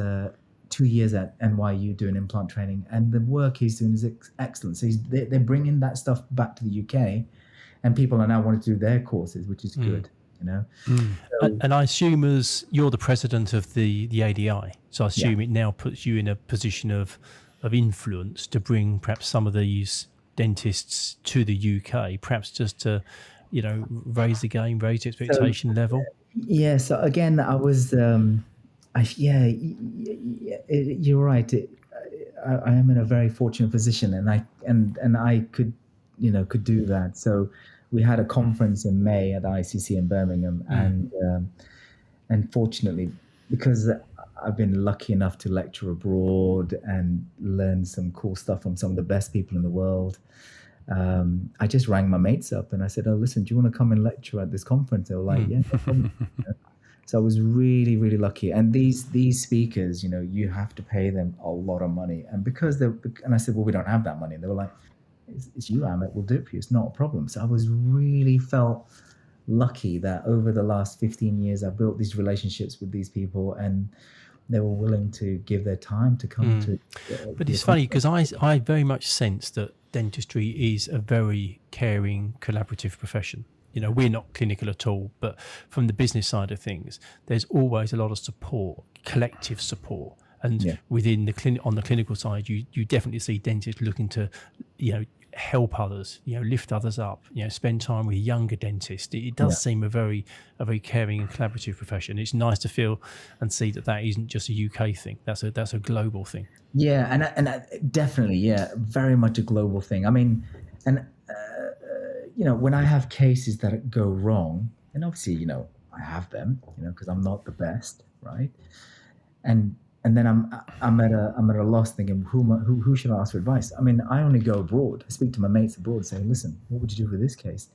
2 years at NYU doing implant training, and the work he's doing is excellent. So they're bringing that stuff back to the UK, and people are now wanting to do their courses, which is good, So, and I assume, as you're the president of the ADI, so I assume it now puts you in a position of influence to bring perhaps some of these dentists to the UK, perhaps just to raise the game, raise the expectation level. Yeah. So again, I was, you're right. I am in a very fortunate position, and I could do that. So we had a conference in May at the ICC in Birmingham, and fortunately, because I've been lucky enough to lecture abroad and learn some cool stuff from some of the best people in the world, I just rang my mates up and I said, oh, listen, do you want to come and lecture at this conference? They were like, yeah, no problem. So I was really, really lucky. And these speakers, you have to pay them a lot of money. And and I said, well, we don't have that money. And they were like, it's you, Amit, we'll do it for you. It's not a problem. So I really felt lucky that over the last 15 years, I built these relationships with these people, and they were willing to give their time to come to. But it's funny because I very much sense that dentistry is a very caring, collaborative profession. We're not clinical at all, but from the business side of things, there's always a lot of support, collective support. And within the on the clinical side, you definitely see dentists looking to, help others, lift others up, spend time with younger dentists. It does seem a very caring and collaborative profession. It's nice to feel and see that isn't just a UK thing. That's a global thing. Yeah, and definitely, very much a global thing. I mean, and when I have cases that go wrong, and obviously, I have them, because I'm not the best, right? And then I'm at a loss, thinking who should I ask for advice? I mean, I only go abroad. I speak to my mates abroad, saying, "Listen, what would you do with this case?"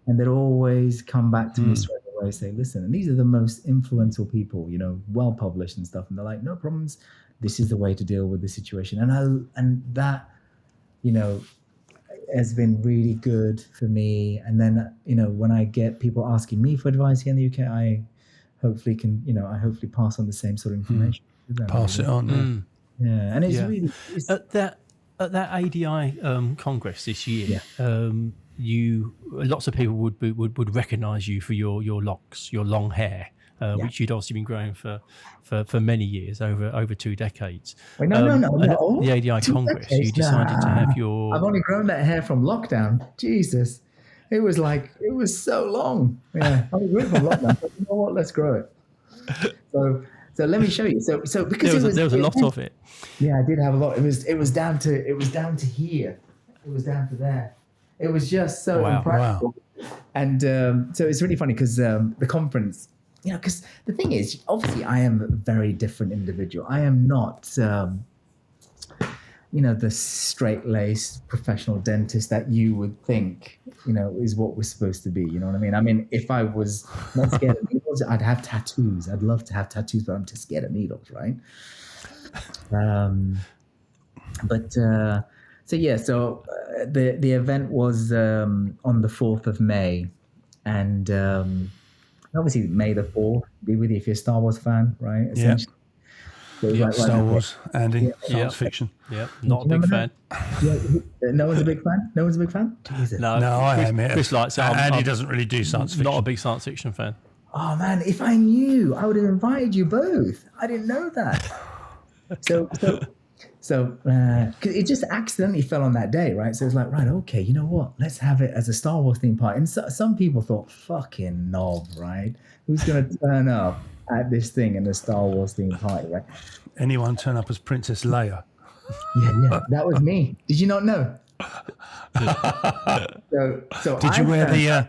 And they'd always come back to me straight away, say, "Listen." And these are the most influential people, well published and stuff. And they're like, "No problems. This is the way to deal with the situation." And that, has been really good for me. And then, when I get people asking me for advice here in the UK, I hopefully can, I hopefully pass on the same sort of information. Pass it on. And it's really at that ADI Congress this year. Lots of people would recognise you for your locks, your long hair. which you'd obviously been growing for many years, over 2 decades. Wait, no. And at the ADI 2 Congress, decades? you decided to have I've your... only grown that hair from lockdown. Jesus. It was so long. Yeah, I was grew it from lockdown. But you know what? Let's grow it. So let me show you. So because there was a lot of it. Yeah, I did have a lot. It was down to here. It was down to there. It was just so impractical. Wow. And so it's really funny because the conference, because the thing is, obviously, I am a very different individual. I am not, the straight-laced professional dentist that you would think, is what we're supposed to be. You know what I mean? I mean, if I was not scared of needles, I'd have tattoos. I'd love to have tattoos, but I'm just scared of needles, right? So the event was on the 4th of May, and obviously May the 4th be with you if you're a Star Wars fan, right? Essentially. Yeah, Star Wars, Andy, science fiction. Yeah, not a big fan. Yeah, no one's a big fan? No one's a big fan? Jesus. No, I am. Chris likes it. Andy doesn't really do science fiction. Not a big science fiction fan. Oh, man, if I knew, I would have invited you both. I didn't know that. So it just accidentally fell on that day, right? So it's like, right, okay, you know what? Let's have it as a Star Wars theme party. And some people thought, fucking knob, right? Who's going to turn up at this thing in a Star Wars theme party, right? Anyone turn up as Princess Leia? Yeah, that was me. Did you not know? So did you wear the?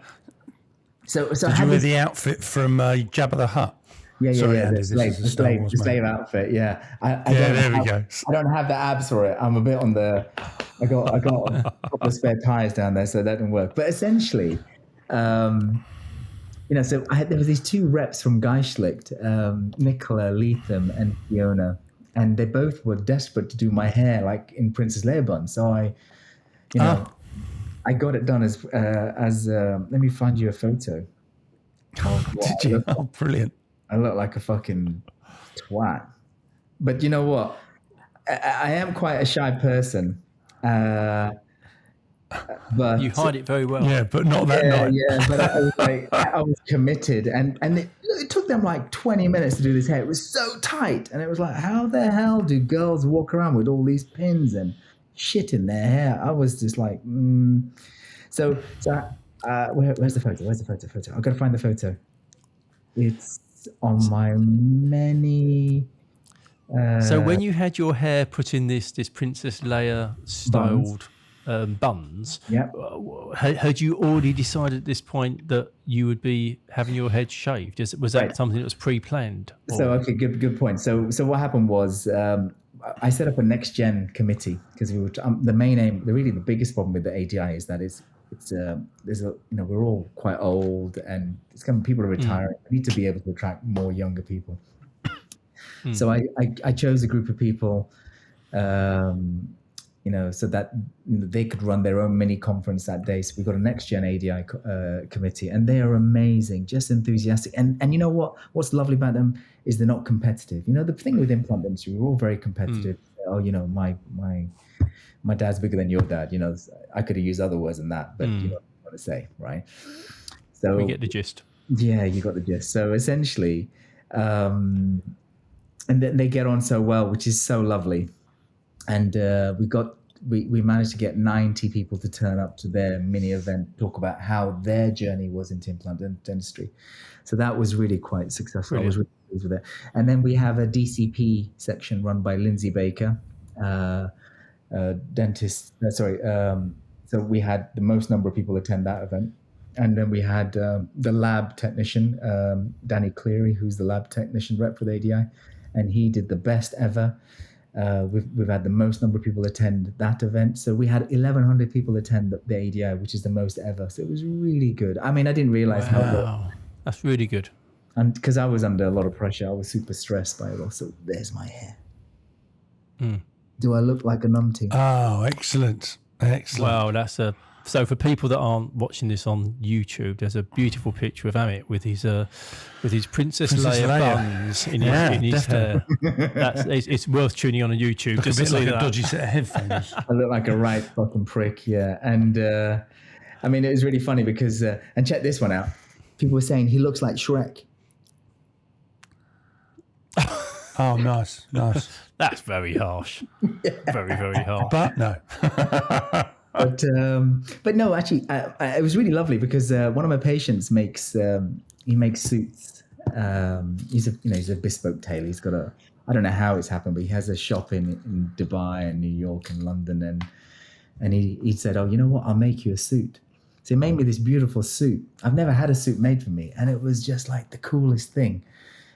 Did you wear the outfit from Jabba the Hutt? Yeah, Andy, the slave outfit. Yeah, there we go. I don't have the abs for it. I'm a bit on the. I got a couple of spare tires down there, so that didn't work. But essentially, so there was these 2 reps from Geishlicht, Nicola Leatham and Fiona, and they both were desperate to do my hair like in Princess Leia bun. So I got it done as let me find you a photo. Did you? Oh, brilliant. I look like a fucking twat. But you know what? I am quite a shy person. But you hide it very well. Yeah, but not that night. Yeah, but I was committed. And it took them like 20 minutes to do this hair. It was so tight. And it was like, how the hell do girls walk around with all these pins and shit in their hair? I was just like, So where's the photo? I've got to find the photo. It's on my many. So when you had your hair put in this Princess Leia styled buns, had you already decided at this point that you would be having your head shaved? Was that something that was pre-planned? So okay, good point. So what happened was I set up a next gen committee because we were the main aim. The biggest problem with the ADI is that we're all quite old and it's kind of people are retiring. We need to be able to attract more younger people. So I chose a group of people, so that they could run their own mini conference that day. So we got a next gen ADI committee, and they are amazing, just enthusiastic. And you know what's lovely about them is they're not competitive. The thing with implant dentistry, we're all very competitive. Oh, my dad's bigger than your dad. I could have used other words than that, but you know what I want to say, right? So we get the gist. Yeah, you got the gist. So essentially, and then they get on so well, which is so lovely. And we managed to get 90 people to turn up to their mini event, talk about how their journey was into implant dentistry. So that was really quite successful. Brilliant. I was really pleased with it. And then we have a DCP section run by Lindsay Baker, dentist. So we had the most number of people attend that event. And then we had the lab technician, Danny Cleary, who's the lab technician rep for the ADI. And he did the best ever. We've had the most number of people attend that event. So we had 1,100 people attend the ADI, which is the most ever. So it was really good. I mean, I didn't realize how good. That's really good. And because I was under a lot of pressure, I was super stressed by it all. So there's my hair. Do I look like a numpty? Oh, excellent. Wow, so for people that aren't watching this on YouTube, there's a beautiful picture of Amit with his Princess Leia buns in his hair. It's worth tuning on YouTube just to see that. A dodgy set of headphones. I look like a right fucking prick, yeah. And it was really funny because and check this one out. People were saying he looks like Shrek. Oh, nice. That's very harsh. Very, very harsh. But no. But no, actually, it was really lovely because one of my patients makes suits. He's a bespoke tailor. He's got I don't know how it's happened, but he has a shop in Dubai and New York and London, and he said, "Oh, you know what? I'll make you a suit." So he made me this beautiful suit. I've never had a suit made for me, and it was just like the coolest thing.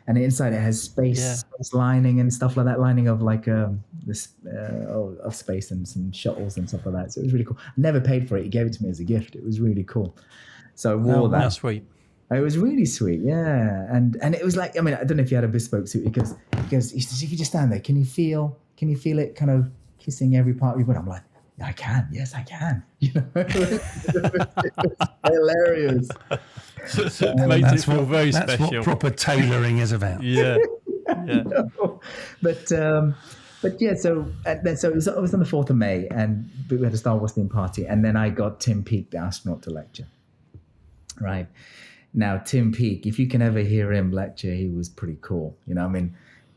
And inside it has space lining and stuff like that, lining of like of space and some shuttles and stuff like that. So it was really cool. I never paid for it. He gave it to me as a gift. It was really cool. So I wore that. That's sweet. It was really sweet, yeah. And it was like, I mean, I don't know if you had a bespoke suit. He says, if you just stand there, can you feel it kind of kissing every part of your body? I'm like, I can. Yes, I can. You know, it was hilarious. It makes it feel very special. That's what proper tailoring is about. Yeah. But yeah, so it was on the 4th of May, and we had a Star Wars themed party, and then I got Tim Peake, the astronaut, to lecture. Right. Now, Tim Peake, if you can ever hear him lecture, he was pretty cool. You know, I mean,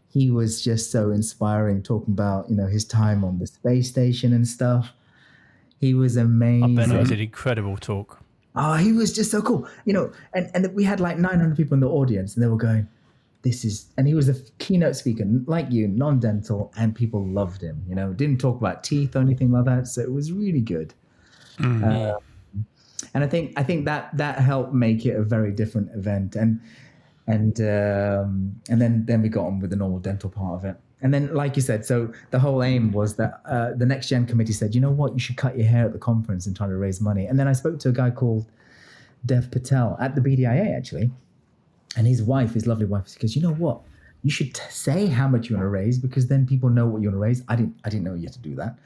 he was just so inspiring, talking about, you know, his time on the space station and stuff. He was amazing. I bet it was an incredible talk. Oh, he was just so cool. You know, and we had like 900 people in the audience, and they were going, and he was a keynote speaker, like you, non-dental, and people loved him. You know, didn't talk about teeth or anything like that. So it was really good. Mm-hmm. And I think that helped make it a very different event. And then we got on with the normal dental part of it. And then, like you said, so the whole aim was that the Next Gen committee said, you know what, you should cut your hair at the conference and try to raise money. And then I spoke to a guy called Amit Patel at the BDIA, actually. And his lovely wife, she goes, you know what, you should say how much you want to raise, because then people know what you want to raise. I didn't know you had to do that.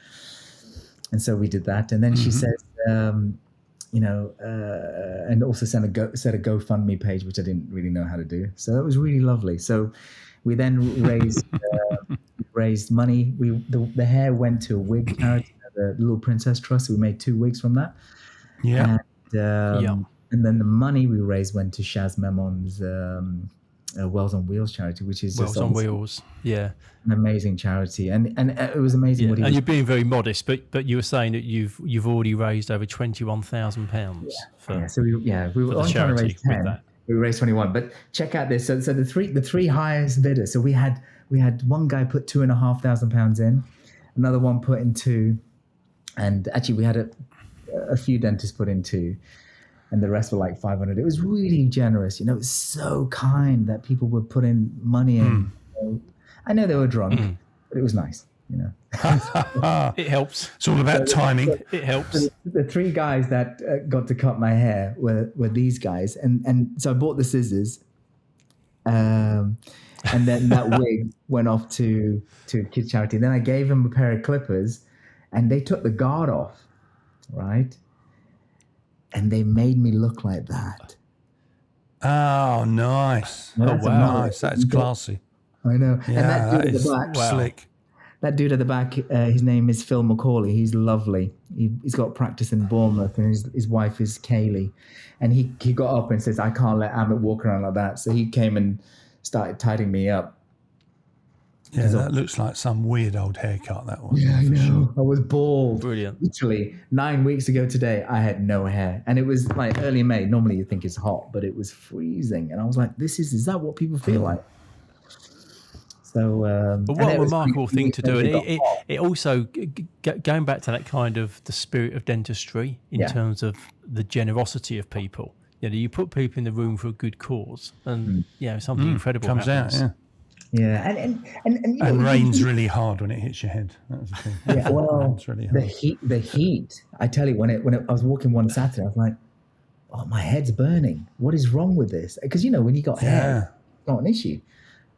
And so we did that. And then she says, and also set a GoFundMe page, which I didn't really know how to do. So that was really lovely. So we then raised money. The hair went to a wig charity, the Little Princess Trust. So we made 2 wigs from that. Yeah. And then the money we raised went to Shaz Memon's Wells on Wheels charity, which is Wells on Wheels, yeah, an amazing charity, and it was amazing. Yeah. And you're being very modest, but you were saying that you've already raised over £21,000. So we were only trying to raise 10. We raised 21, but check out this. So the three highest bidders. So we had one guy put £2,500 in, another one put in 2, and actually we had a few dentists put in 2. And the rest were like 500. It was really generous. You know, it was so kind that people would put in money in. I know they were drunk, but it was nice, you know. It helps. It's all about timing. It helps. The 3 guys that got to cut my hair were these guys. And so I bought the scissors. And then that wig went off to kids charity. Then I gave them a pair of clippers, and they took the guard off, right? And they made me look like that. Oh, nice. Now, Nice. That's classy. I know. Yeah, and that dude is at the back, slick. That dude at the back, his name is Phil McCauley. He's lovely. He's got practice in Bournemouth, and his wife is Kaylee. And he got up and says, I can't let Amit walk around like that. So he came and started tidying me up. Yeah, that looks like some weird old haircut, that one. Yeah, I know. Sure. I was bald. Brilliant. Literally 9 weeks ago today, I had no hair. And it was like early May. Normally you think it's hot, but it was freezing. And I was like, is that what people feel like? So, but what a remarkable thing to do. And it also, going back to that kind of the spirit of dentistry in terms of the generosity of people. You know, you put people in the room for a good cause, and something incredible comes happens. out. Yeah, and rain's really hard when it hits your head. That was the thing. Yeah, well, really hard. the heat. I tell you, when I was walking one Saturday, I was like, "Oh, my head's burning. What is wrong with this?" Because when you got hair, it's not an issue.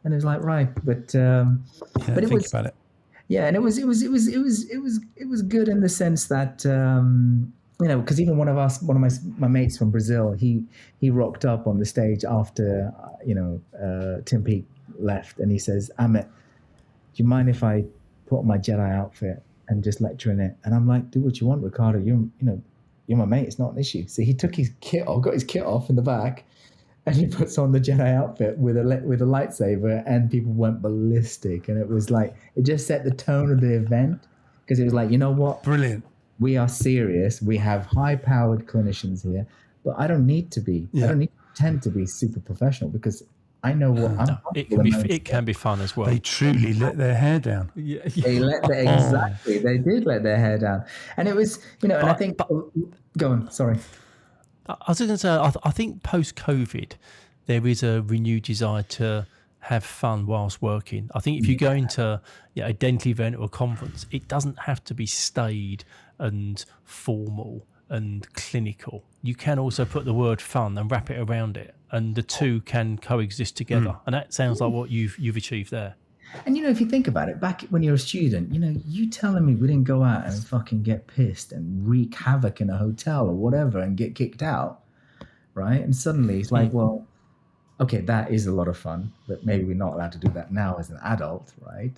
And it was like, right, but it was about it. Yeah, and it was good in the sense that because even one of my mates from Brazil, he rocked up on the stage after Tim Peake left, and he says, Amit, do you mind if I put on my Jedi outfit and just lecture in it? And I'm like, do what you want, Ricardo. You're my mate. It's not an issue. So he took his kit off, got his kit off in the back, and he puts on the Jedi outfit with a lightsaber, and people went ballistic. And it was like, it just set the tone of the event, because it was like, you know what? Brilliant. We are serious. We have high-powered clinicians here, but I don't need to be. I don't need to pretend to be super professional, because I know what I'm. It can be fun as well. They truly let their hair down. Yeah. They exactly. They did let their hair down, and it was, and I think. Go on. Sorry. I was going to say, I think post-COVID, there is a renewed desire to have fun whilst working. I think if you go into a dental event or a conference, it doesn't have to be staid and formal and clinical. You can also put the word fun and wrap it around it, and the two can coexist together. And that sounds like what you've achieved there. And if you think about it, back when you're a student, you telling me we didn't go out and fucking get pissed and wreak havoc in a hotel or whatever and get kicked out, right? And suddenly it's like, well, okay, that is a lot of fun, but maybe we're not allowed to do that now as an adult, right?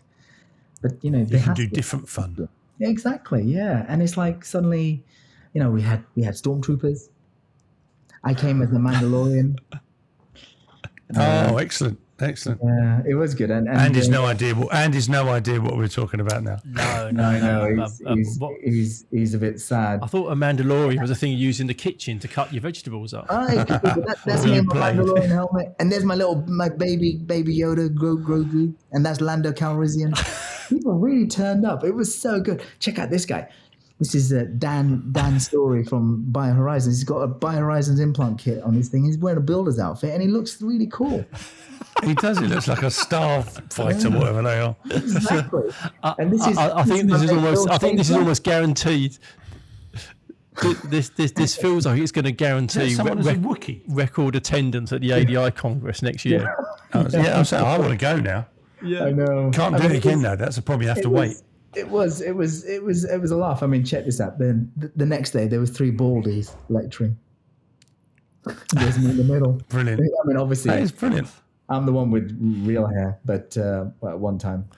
But they You can have do to- different fun. Yeah, exactly, yeah. And it's like suddenly, we had stormtroopers. I came as the Mandalorian. Oh, excellent. Excellent. Yeah, it was good. And Andy's no idea what we're talking about now. No. He's a bit sad. I thought a Mandalorian was a thing you use in the kitchen to cut your vegetables up. That's me in my Mandalorian helmet, and there's my baby Yoda, Grogu, and that's Lando Calrissian. People really turned up. It was so good. Check out this guy. This is Dan Story from BioHorizons. He's got a BioHorizons implant kit on his thing. He's wearing a builder's outfit, and he looks really cool. He does. He looks like a starfighter, whatever they are. Exactly. And this is. I think this is almost guaranteed. This feels like it's going to guarantee Someone is a Wookiee. record attendance at the ADI Congress next year. I'm saying I want to go now. Yeah, I know. Can't do it again though. That's probably have to wait. It was a laugh. I mean, check this out. Then the next day there was 3 baldies lecturing. There's me in the middle. Brilliant. I mean, obviously, That is brilliant. I'm the one with real hair, but at one time.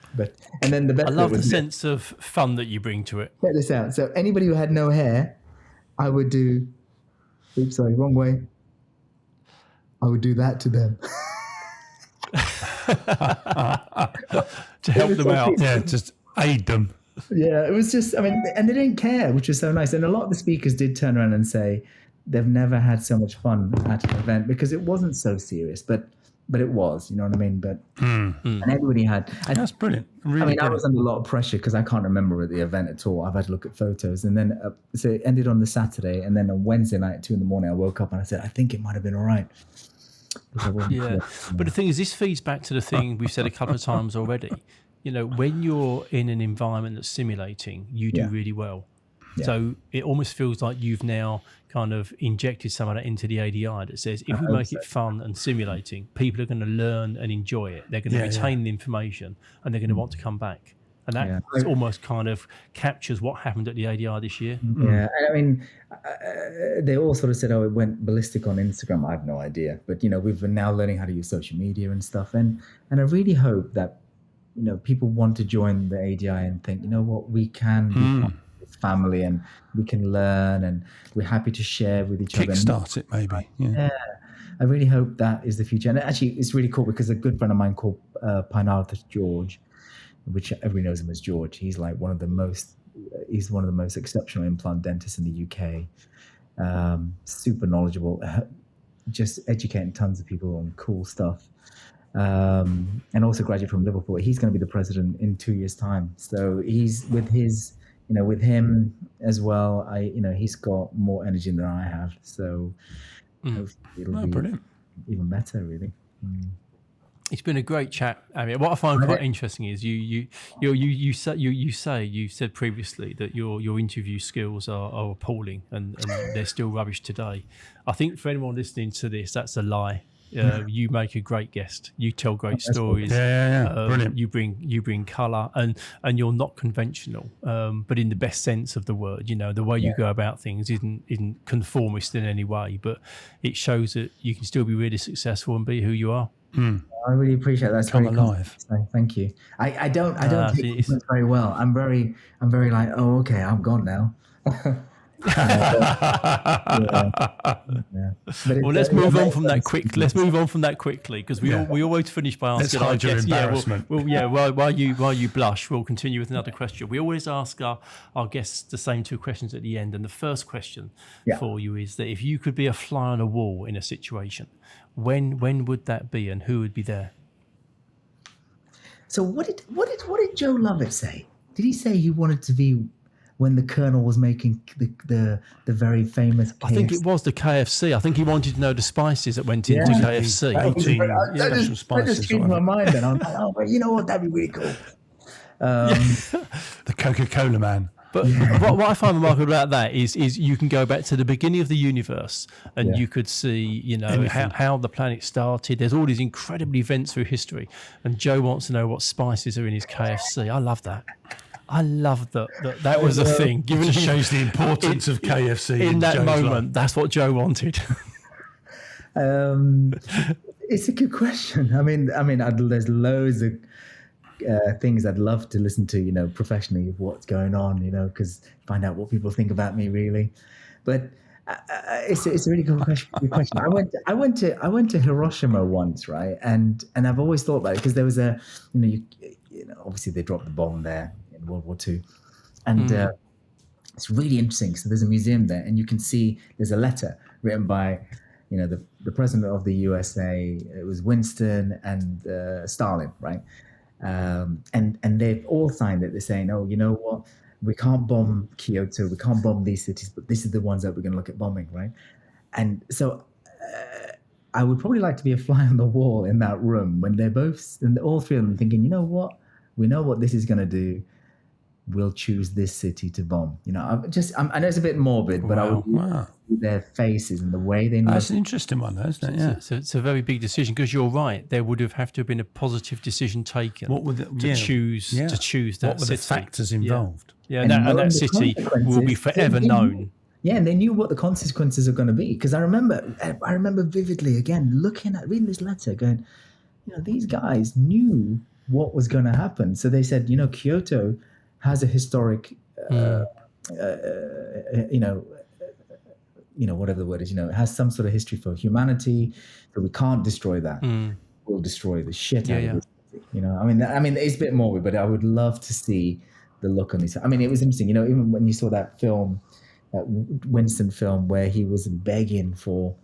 And then the best. I love bit the was sense of fun that you bring to it. Check this out. So anybody who had no hair, I would do. Oops, sorry, wrong way. I would do that to them. To help them out. Yeah, just aid them. Yeah, it was just, and they didn't care, which was so nice. And a lot of the speakers did turn around and say they've never had so much fun at an event, because it wasn't so serious, but it was, you know what I mean? But and everybody had. That's brilliant. Really I brilliant. was under a lot of pressure because I can't remember the event at all. I've had to look at photos, and then so it ended on the Saturday, and then on Wednesday night at 2 a.m, I woke up and I said, I think it might have been all right. Yeah, but the thing is, this feeds back to the thing we've said a couple of times already. When you're in an environment that's simulating, you do really well. Yeah. So it almost feels like you've now kind of injected some of that into the ADI that says, if we make it fun and simulating, people are going to learn and enjoy it. They're going to retain the information, and they're going to want to come back. And that almost kind of captures what happened at the ADI this year. Yeah, I mean, they all sort of said, it went ballistic on Instagram. I have no idea. But, we've been now learning how to use social media and stuff. And I really hope that, people want to join the ADI and think, what, we can be family, and we can learn, and we're happy to share with each other. Kickstart it, maybe. Yeah. I really hope that is the future. And actually, it's really cool because a good friend of mine called Pinarthus George, which everybody knows him as George. He's like one of the most exceptional implant dentists in the UK. Super knowledgeable, just educating tons of people on cool stuff. And also graduate from Liverpool. He's going to be the president in 2 years' time. So he's with him as well. He's got more energy than I have. So hopefully it'll be brilliant. Even better, really. It's been a great chat. I mean, what I find quite interesting is you said previously that your interview skills are appalling and they're still rubbish today. I think for anyone listening to this, that's a lie. You make a great guest. You tell great stories. Brilliant. You bring colour, and you're not conventional, but in the best sense of the word. The way you go about things isn't conformist in any way, but it shows that you can still be really successful and be who you are. I really appreciate that. That's Come alive. Thank you. I don't take it very well. I'm very like, oh, okay, I'm gone now. Well, let's move on from that quickly. Let's move on from that quickly, because we always finish by asking our guests. While you blush, we'll continue with another question. We always ask our guests the same two questions at the end, and the first question for you is that if you could be a fly on a wall in a situation, when would that be, and who would be there? So what did Joe Lovett say? Did he say he wanted to be when the Colonel was making the very famous KFC? I think it was the KFC. I think he wanted to know the spices that went into KFC. That just came to my mind then. I'm like, oh, but you know what? That'd be really cool. The Coca-Cola man. But what I find remarkable about that is you can go back to the beginning of the universe and you could see, how the planet started. There's all these incredible events through history, and Joe wants to know what spices are in his KFC. I love that. I love that was a thing. Given it shows the importance of KFC in that Joe's moment. life. That's what Joe wanted. It's a good question. I mean, there's loads of things I'd love to listen to, professionally, of what's going on, because find out what people think about me, really. But it's a really good question. I went to Hiroshima once, right? And I've always thought about it, because there was obviously they dropped the bomb there in World War II, and it's really interesting. So there's a museum there, and you can see there's a letter written by, the president of the USA. It was Winston and Stalin, right? And they've all signed it. They're saying, oh, you know what? We can't bomb Kyoto. We can't bomb these cities, but this is the ones that we're going to look at bombing, right? And so I would probably like to be a fly on the wall in that room when they're both, and all three of them thinking, you know what? We know what this is going to do. We'll choose this city to bomb. I know it's a bit morbid, but I would see their faces and the way they. That's an interesting one, though, isn't it? Yeah, it's a very big decision, because you're right. There would have to have been a positive decision taken. What would to choose that what were city? The factors involved? Yeah, and that city will be forever known. Yeah, and they knew what the consequences are going to be, because I remember vividly again reading this letter, going, these guys knew what was going to happen. So they said, Kyoto has a historic, whatever the word is, it has some sort of history for humanity, so we can't destroy that. We'll destroy the shit out of this. I mean, it's a bit morbid, but I would love to see the look on his. I mean, it was interesting, even when you saw that film, that Winston film, where he was begging for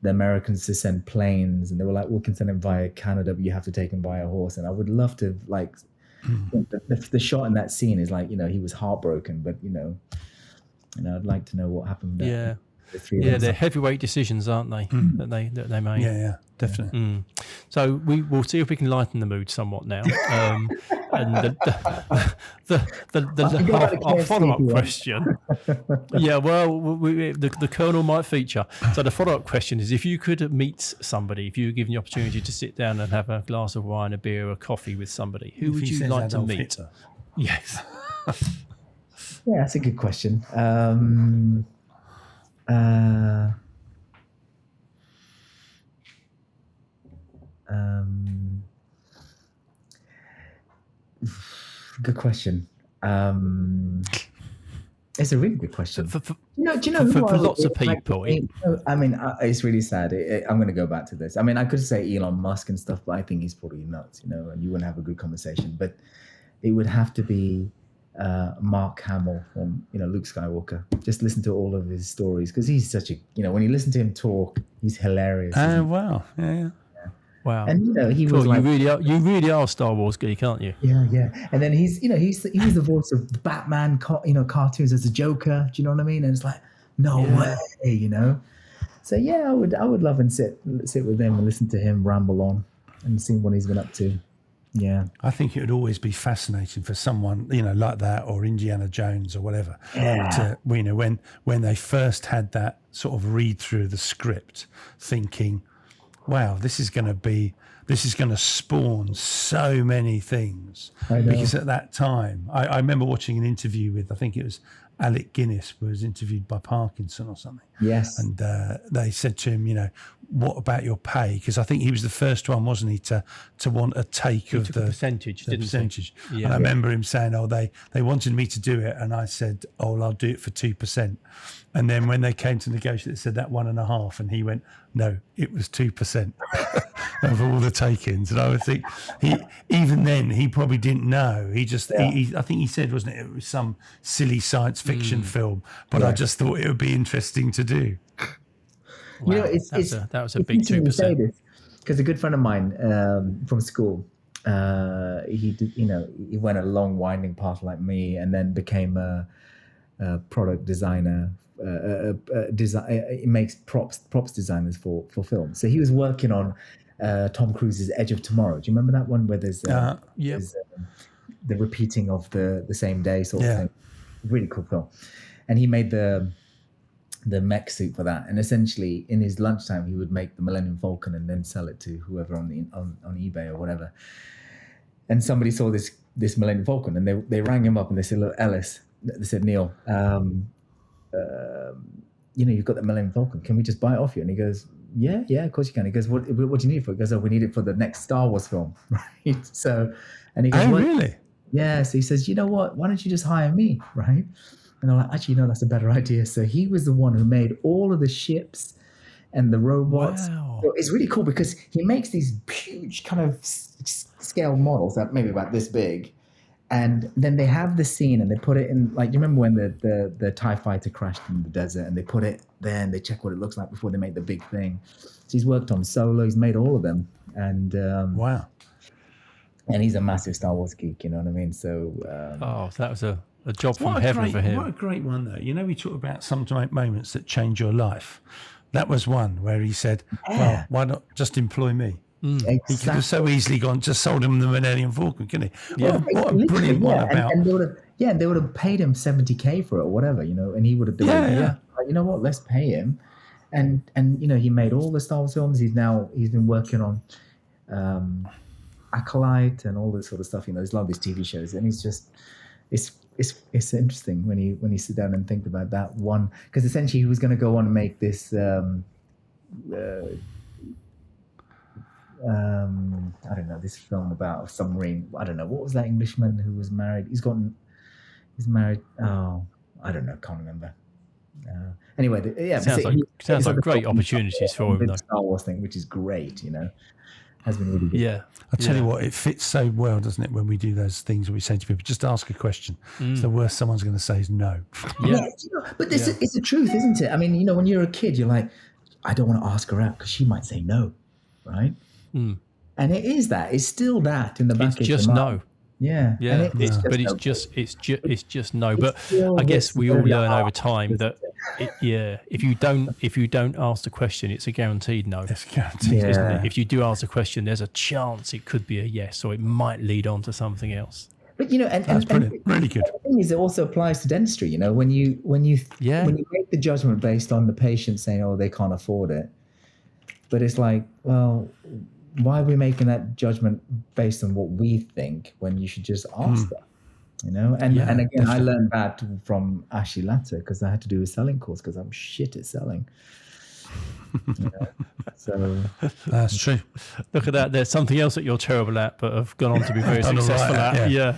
the Americans to send planes, and they were like, we can send him via Canada, but you have to take him by a horse. And I would love to, like, the shot in that scene is like, he was heartbroken, but I'd like to know what happened there. They're heavyweight decisions, aren't they? That they made. Yeah, definitely. So we'll see if we can lighten the mood somewhat now. And our follow-up question. The Colonel might feature. So the follow-up question is: if you could meet somebody, if you were given the opportunity to sit down and have a glass of wine, a beer, or a coffee with somebody, who would you like to meet? Hitler. Yes. Yeah, that's a good question. Good question. It's a really good question. Do you know for lots of people? It's really sad. I'm going to go back to this. I mean, I could say Elon Musk and stuff, but I think he's probably nuts, and you wouldn't have a good conversation. But it would have to be Mark Hamill from Luke Skywalker. Just listen to all of his stories, because he's such a when you listen to him talk, he's hilarious. Wow. Yeah. Wow. And he was like, you really are a Star Wars geek, aren't you? Yeah. And then he's the voice of the Batman cartoons as a Joker. Do you know what I mean? And it's like, no way, So yeah, I would love and sit with him and listen to him ramble on and see what he's been up to. Yeah, I think it would always be fascinating for someone, like that, or Indiana Jones or whatever. To, when they first had that sort of read through the script, thinking, wow, this is going to spawn so many things. Because at that time, I remember watching an interview with, I think it was Alec Guinness, who was interviewed by Parkinson or something. Yes. And they said to him, what about your pay? Because I think he was the first one, wasn't he, to want a take of the percentage, didn't percentage. he? Yeah. And I remember him saying, they wanted me to do it, and I said, I'll do it for 2%. And then when they came to negotiate, they said that 1.5%, and he went, no, it was 2% of all the take-ins. And I would think even then he probably didn't know. He just I think he said, wasn't it was some silly science fiction film, but I just thought it would be interesting to do. Wow. That was a big 2%. Because a good friend of mine from school, he went a long winding path like me, and then became a product designer. It makes props designers for film. So he was working on Tom Cruise's Edge of Tomorrow. Do you remember that one where there's the repeating of the same day sort of thing? Really cool film. And he made the mech suit for that. And essentially, in his lunchtime, he would make the Millennium Falcon and then sell it to whoever on eBay or whatever. And somebody saw this Millennium Falcon, and they rang him up and they said, "Look, Ellis," they said, "Neil, you've got the Millennium Falcon. Can we just buy it off you?" And he goes, yeah, of course you can. He goes, what do you need it for? He goes, we need it for the next Star Wars film, right? So, and he goes, really? Yeah. So he says, you know what? Why don't you just hire me, right? And I'm like, actually, no, that's a better idea. So he was the one who made all of the ships and the robots. Wow. So it's really cool because he makes these huge kind of scale models that maybe about this big. And then they have the scene and they put it in, like, you remember when the TIE fighter crashed in the desert, and they put it there and they check what it looks like before they make the big thing. So he's worked on Solo, he's made all of them. And wow. And he's a massive Star Wars geek, you know what I mean? So that was a job from heaven for him. What a great one, though. You know, we talk about some moments that change your life. That was one where he said, well, why not just employ me? Exactly. He could have so easily just sold him the Millennium Falcon, couldn't he? Yeah. What a brilliant one about. And they would have paid him $70K for it or whatever, you know, and he would have been like, you know what, let's pay him. And you know, he made all the Star Wars films. He's been working on Acolyte and all this sort of stuff. You know, he's loved these TV shows, and he's just it's interesting when you sit down and think about that one, because essentially he was going to go on and make this. I don't know, this film about a submarine. I don't know, what was that Englishman who was married? He's married. Oh, I don't know, can't remember. Anyway, sounds like great opportunities for him, though. Star Wars thing, which is great, you know, has been really good. Yeah, I tell you what, it fits so well, doesn't it? When we do those things, where we say to people, just ask a question. So the worst someone's going to say is no. Yeah, you know, but it's the truth, isn't it? I mean, you know, when you're a kid, you're like, I don't want to ask her out because she might say no, right? And it is that. It's still that in the back of your mind. No. Yeah. It's just no. But I guess we all learn over time that if you don't ask the question, it's a guaranteed no. It's guaranteed, isn't it? If you do ask the question, there's a chance it could be a yes, or it might lead on to something else. But you know, that's brilliant. Really good. The thing is, it also applies to dentistry. You know, when you make the judgment based on the patient saying, "Oh, they can't afford it," but it's like, well, why are we making that judgment based on what we think when you should just ask them? You know, and again, definitely. I learned that from Ashley Latter because I had to do a selling course because I'm shit at selling. You know? So that's true. Look at that. There's something else that you're terrible at, but have gone on to be very successful at. Yeah.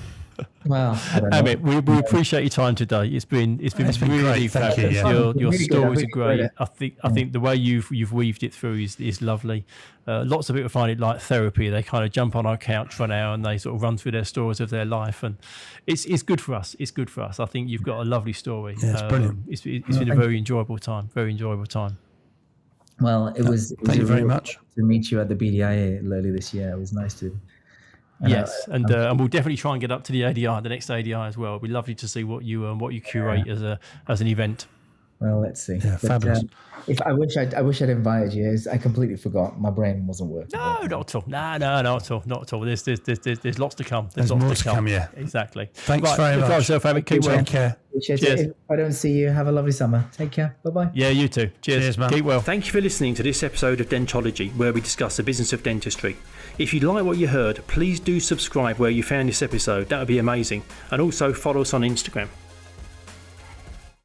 Well, Amit, we appreciate your time today. It's been really great. fabulous. Your really stories are great. I think the way you've weaved it through is lovely. Lots of people find it like therapy. They kind of jump on our couch for an hour and they sort of run through their stories of their life, and it's good for us. It's good for us. I think you've got a lovely story. Yeah, it's brilliant. It's been a very enjoyable time. Very enjoyable time. Well, it was. Thank you very much to meet you at the BDIA earlier this year. It was nice to. Yes, and we'll definitely try and get up to the next ADI as well. It'd be lovely to see what you curate as an event. Well, let's see. Yeah, fabulous. I wish I'd invited you. I completely forgot. My brain wasn't working. No, not at all. No, not at all. There's lots to come. There's lots to come. Yeah, exactly. Thanks very much. Yourself, Amit. Keep well. Take care. Cheers. If I don't see you, have a lovely summer. Take care. Bye-bye. Yeah, you too. Cheers man. Keep well. Thank you for listening to this episode of Dentology, where we discuss the business of dentistry. If you like what you heard, please do subscribe where you found this episode. That would be amazing. And also follow us on Instagram.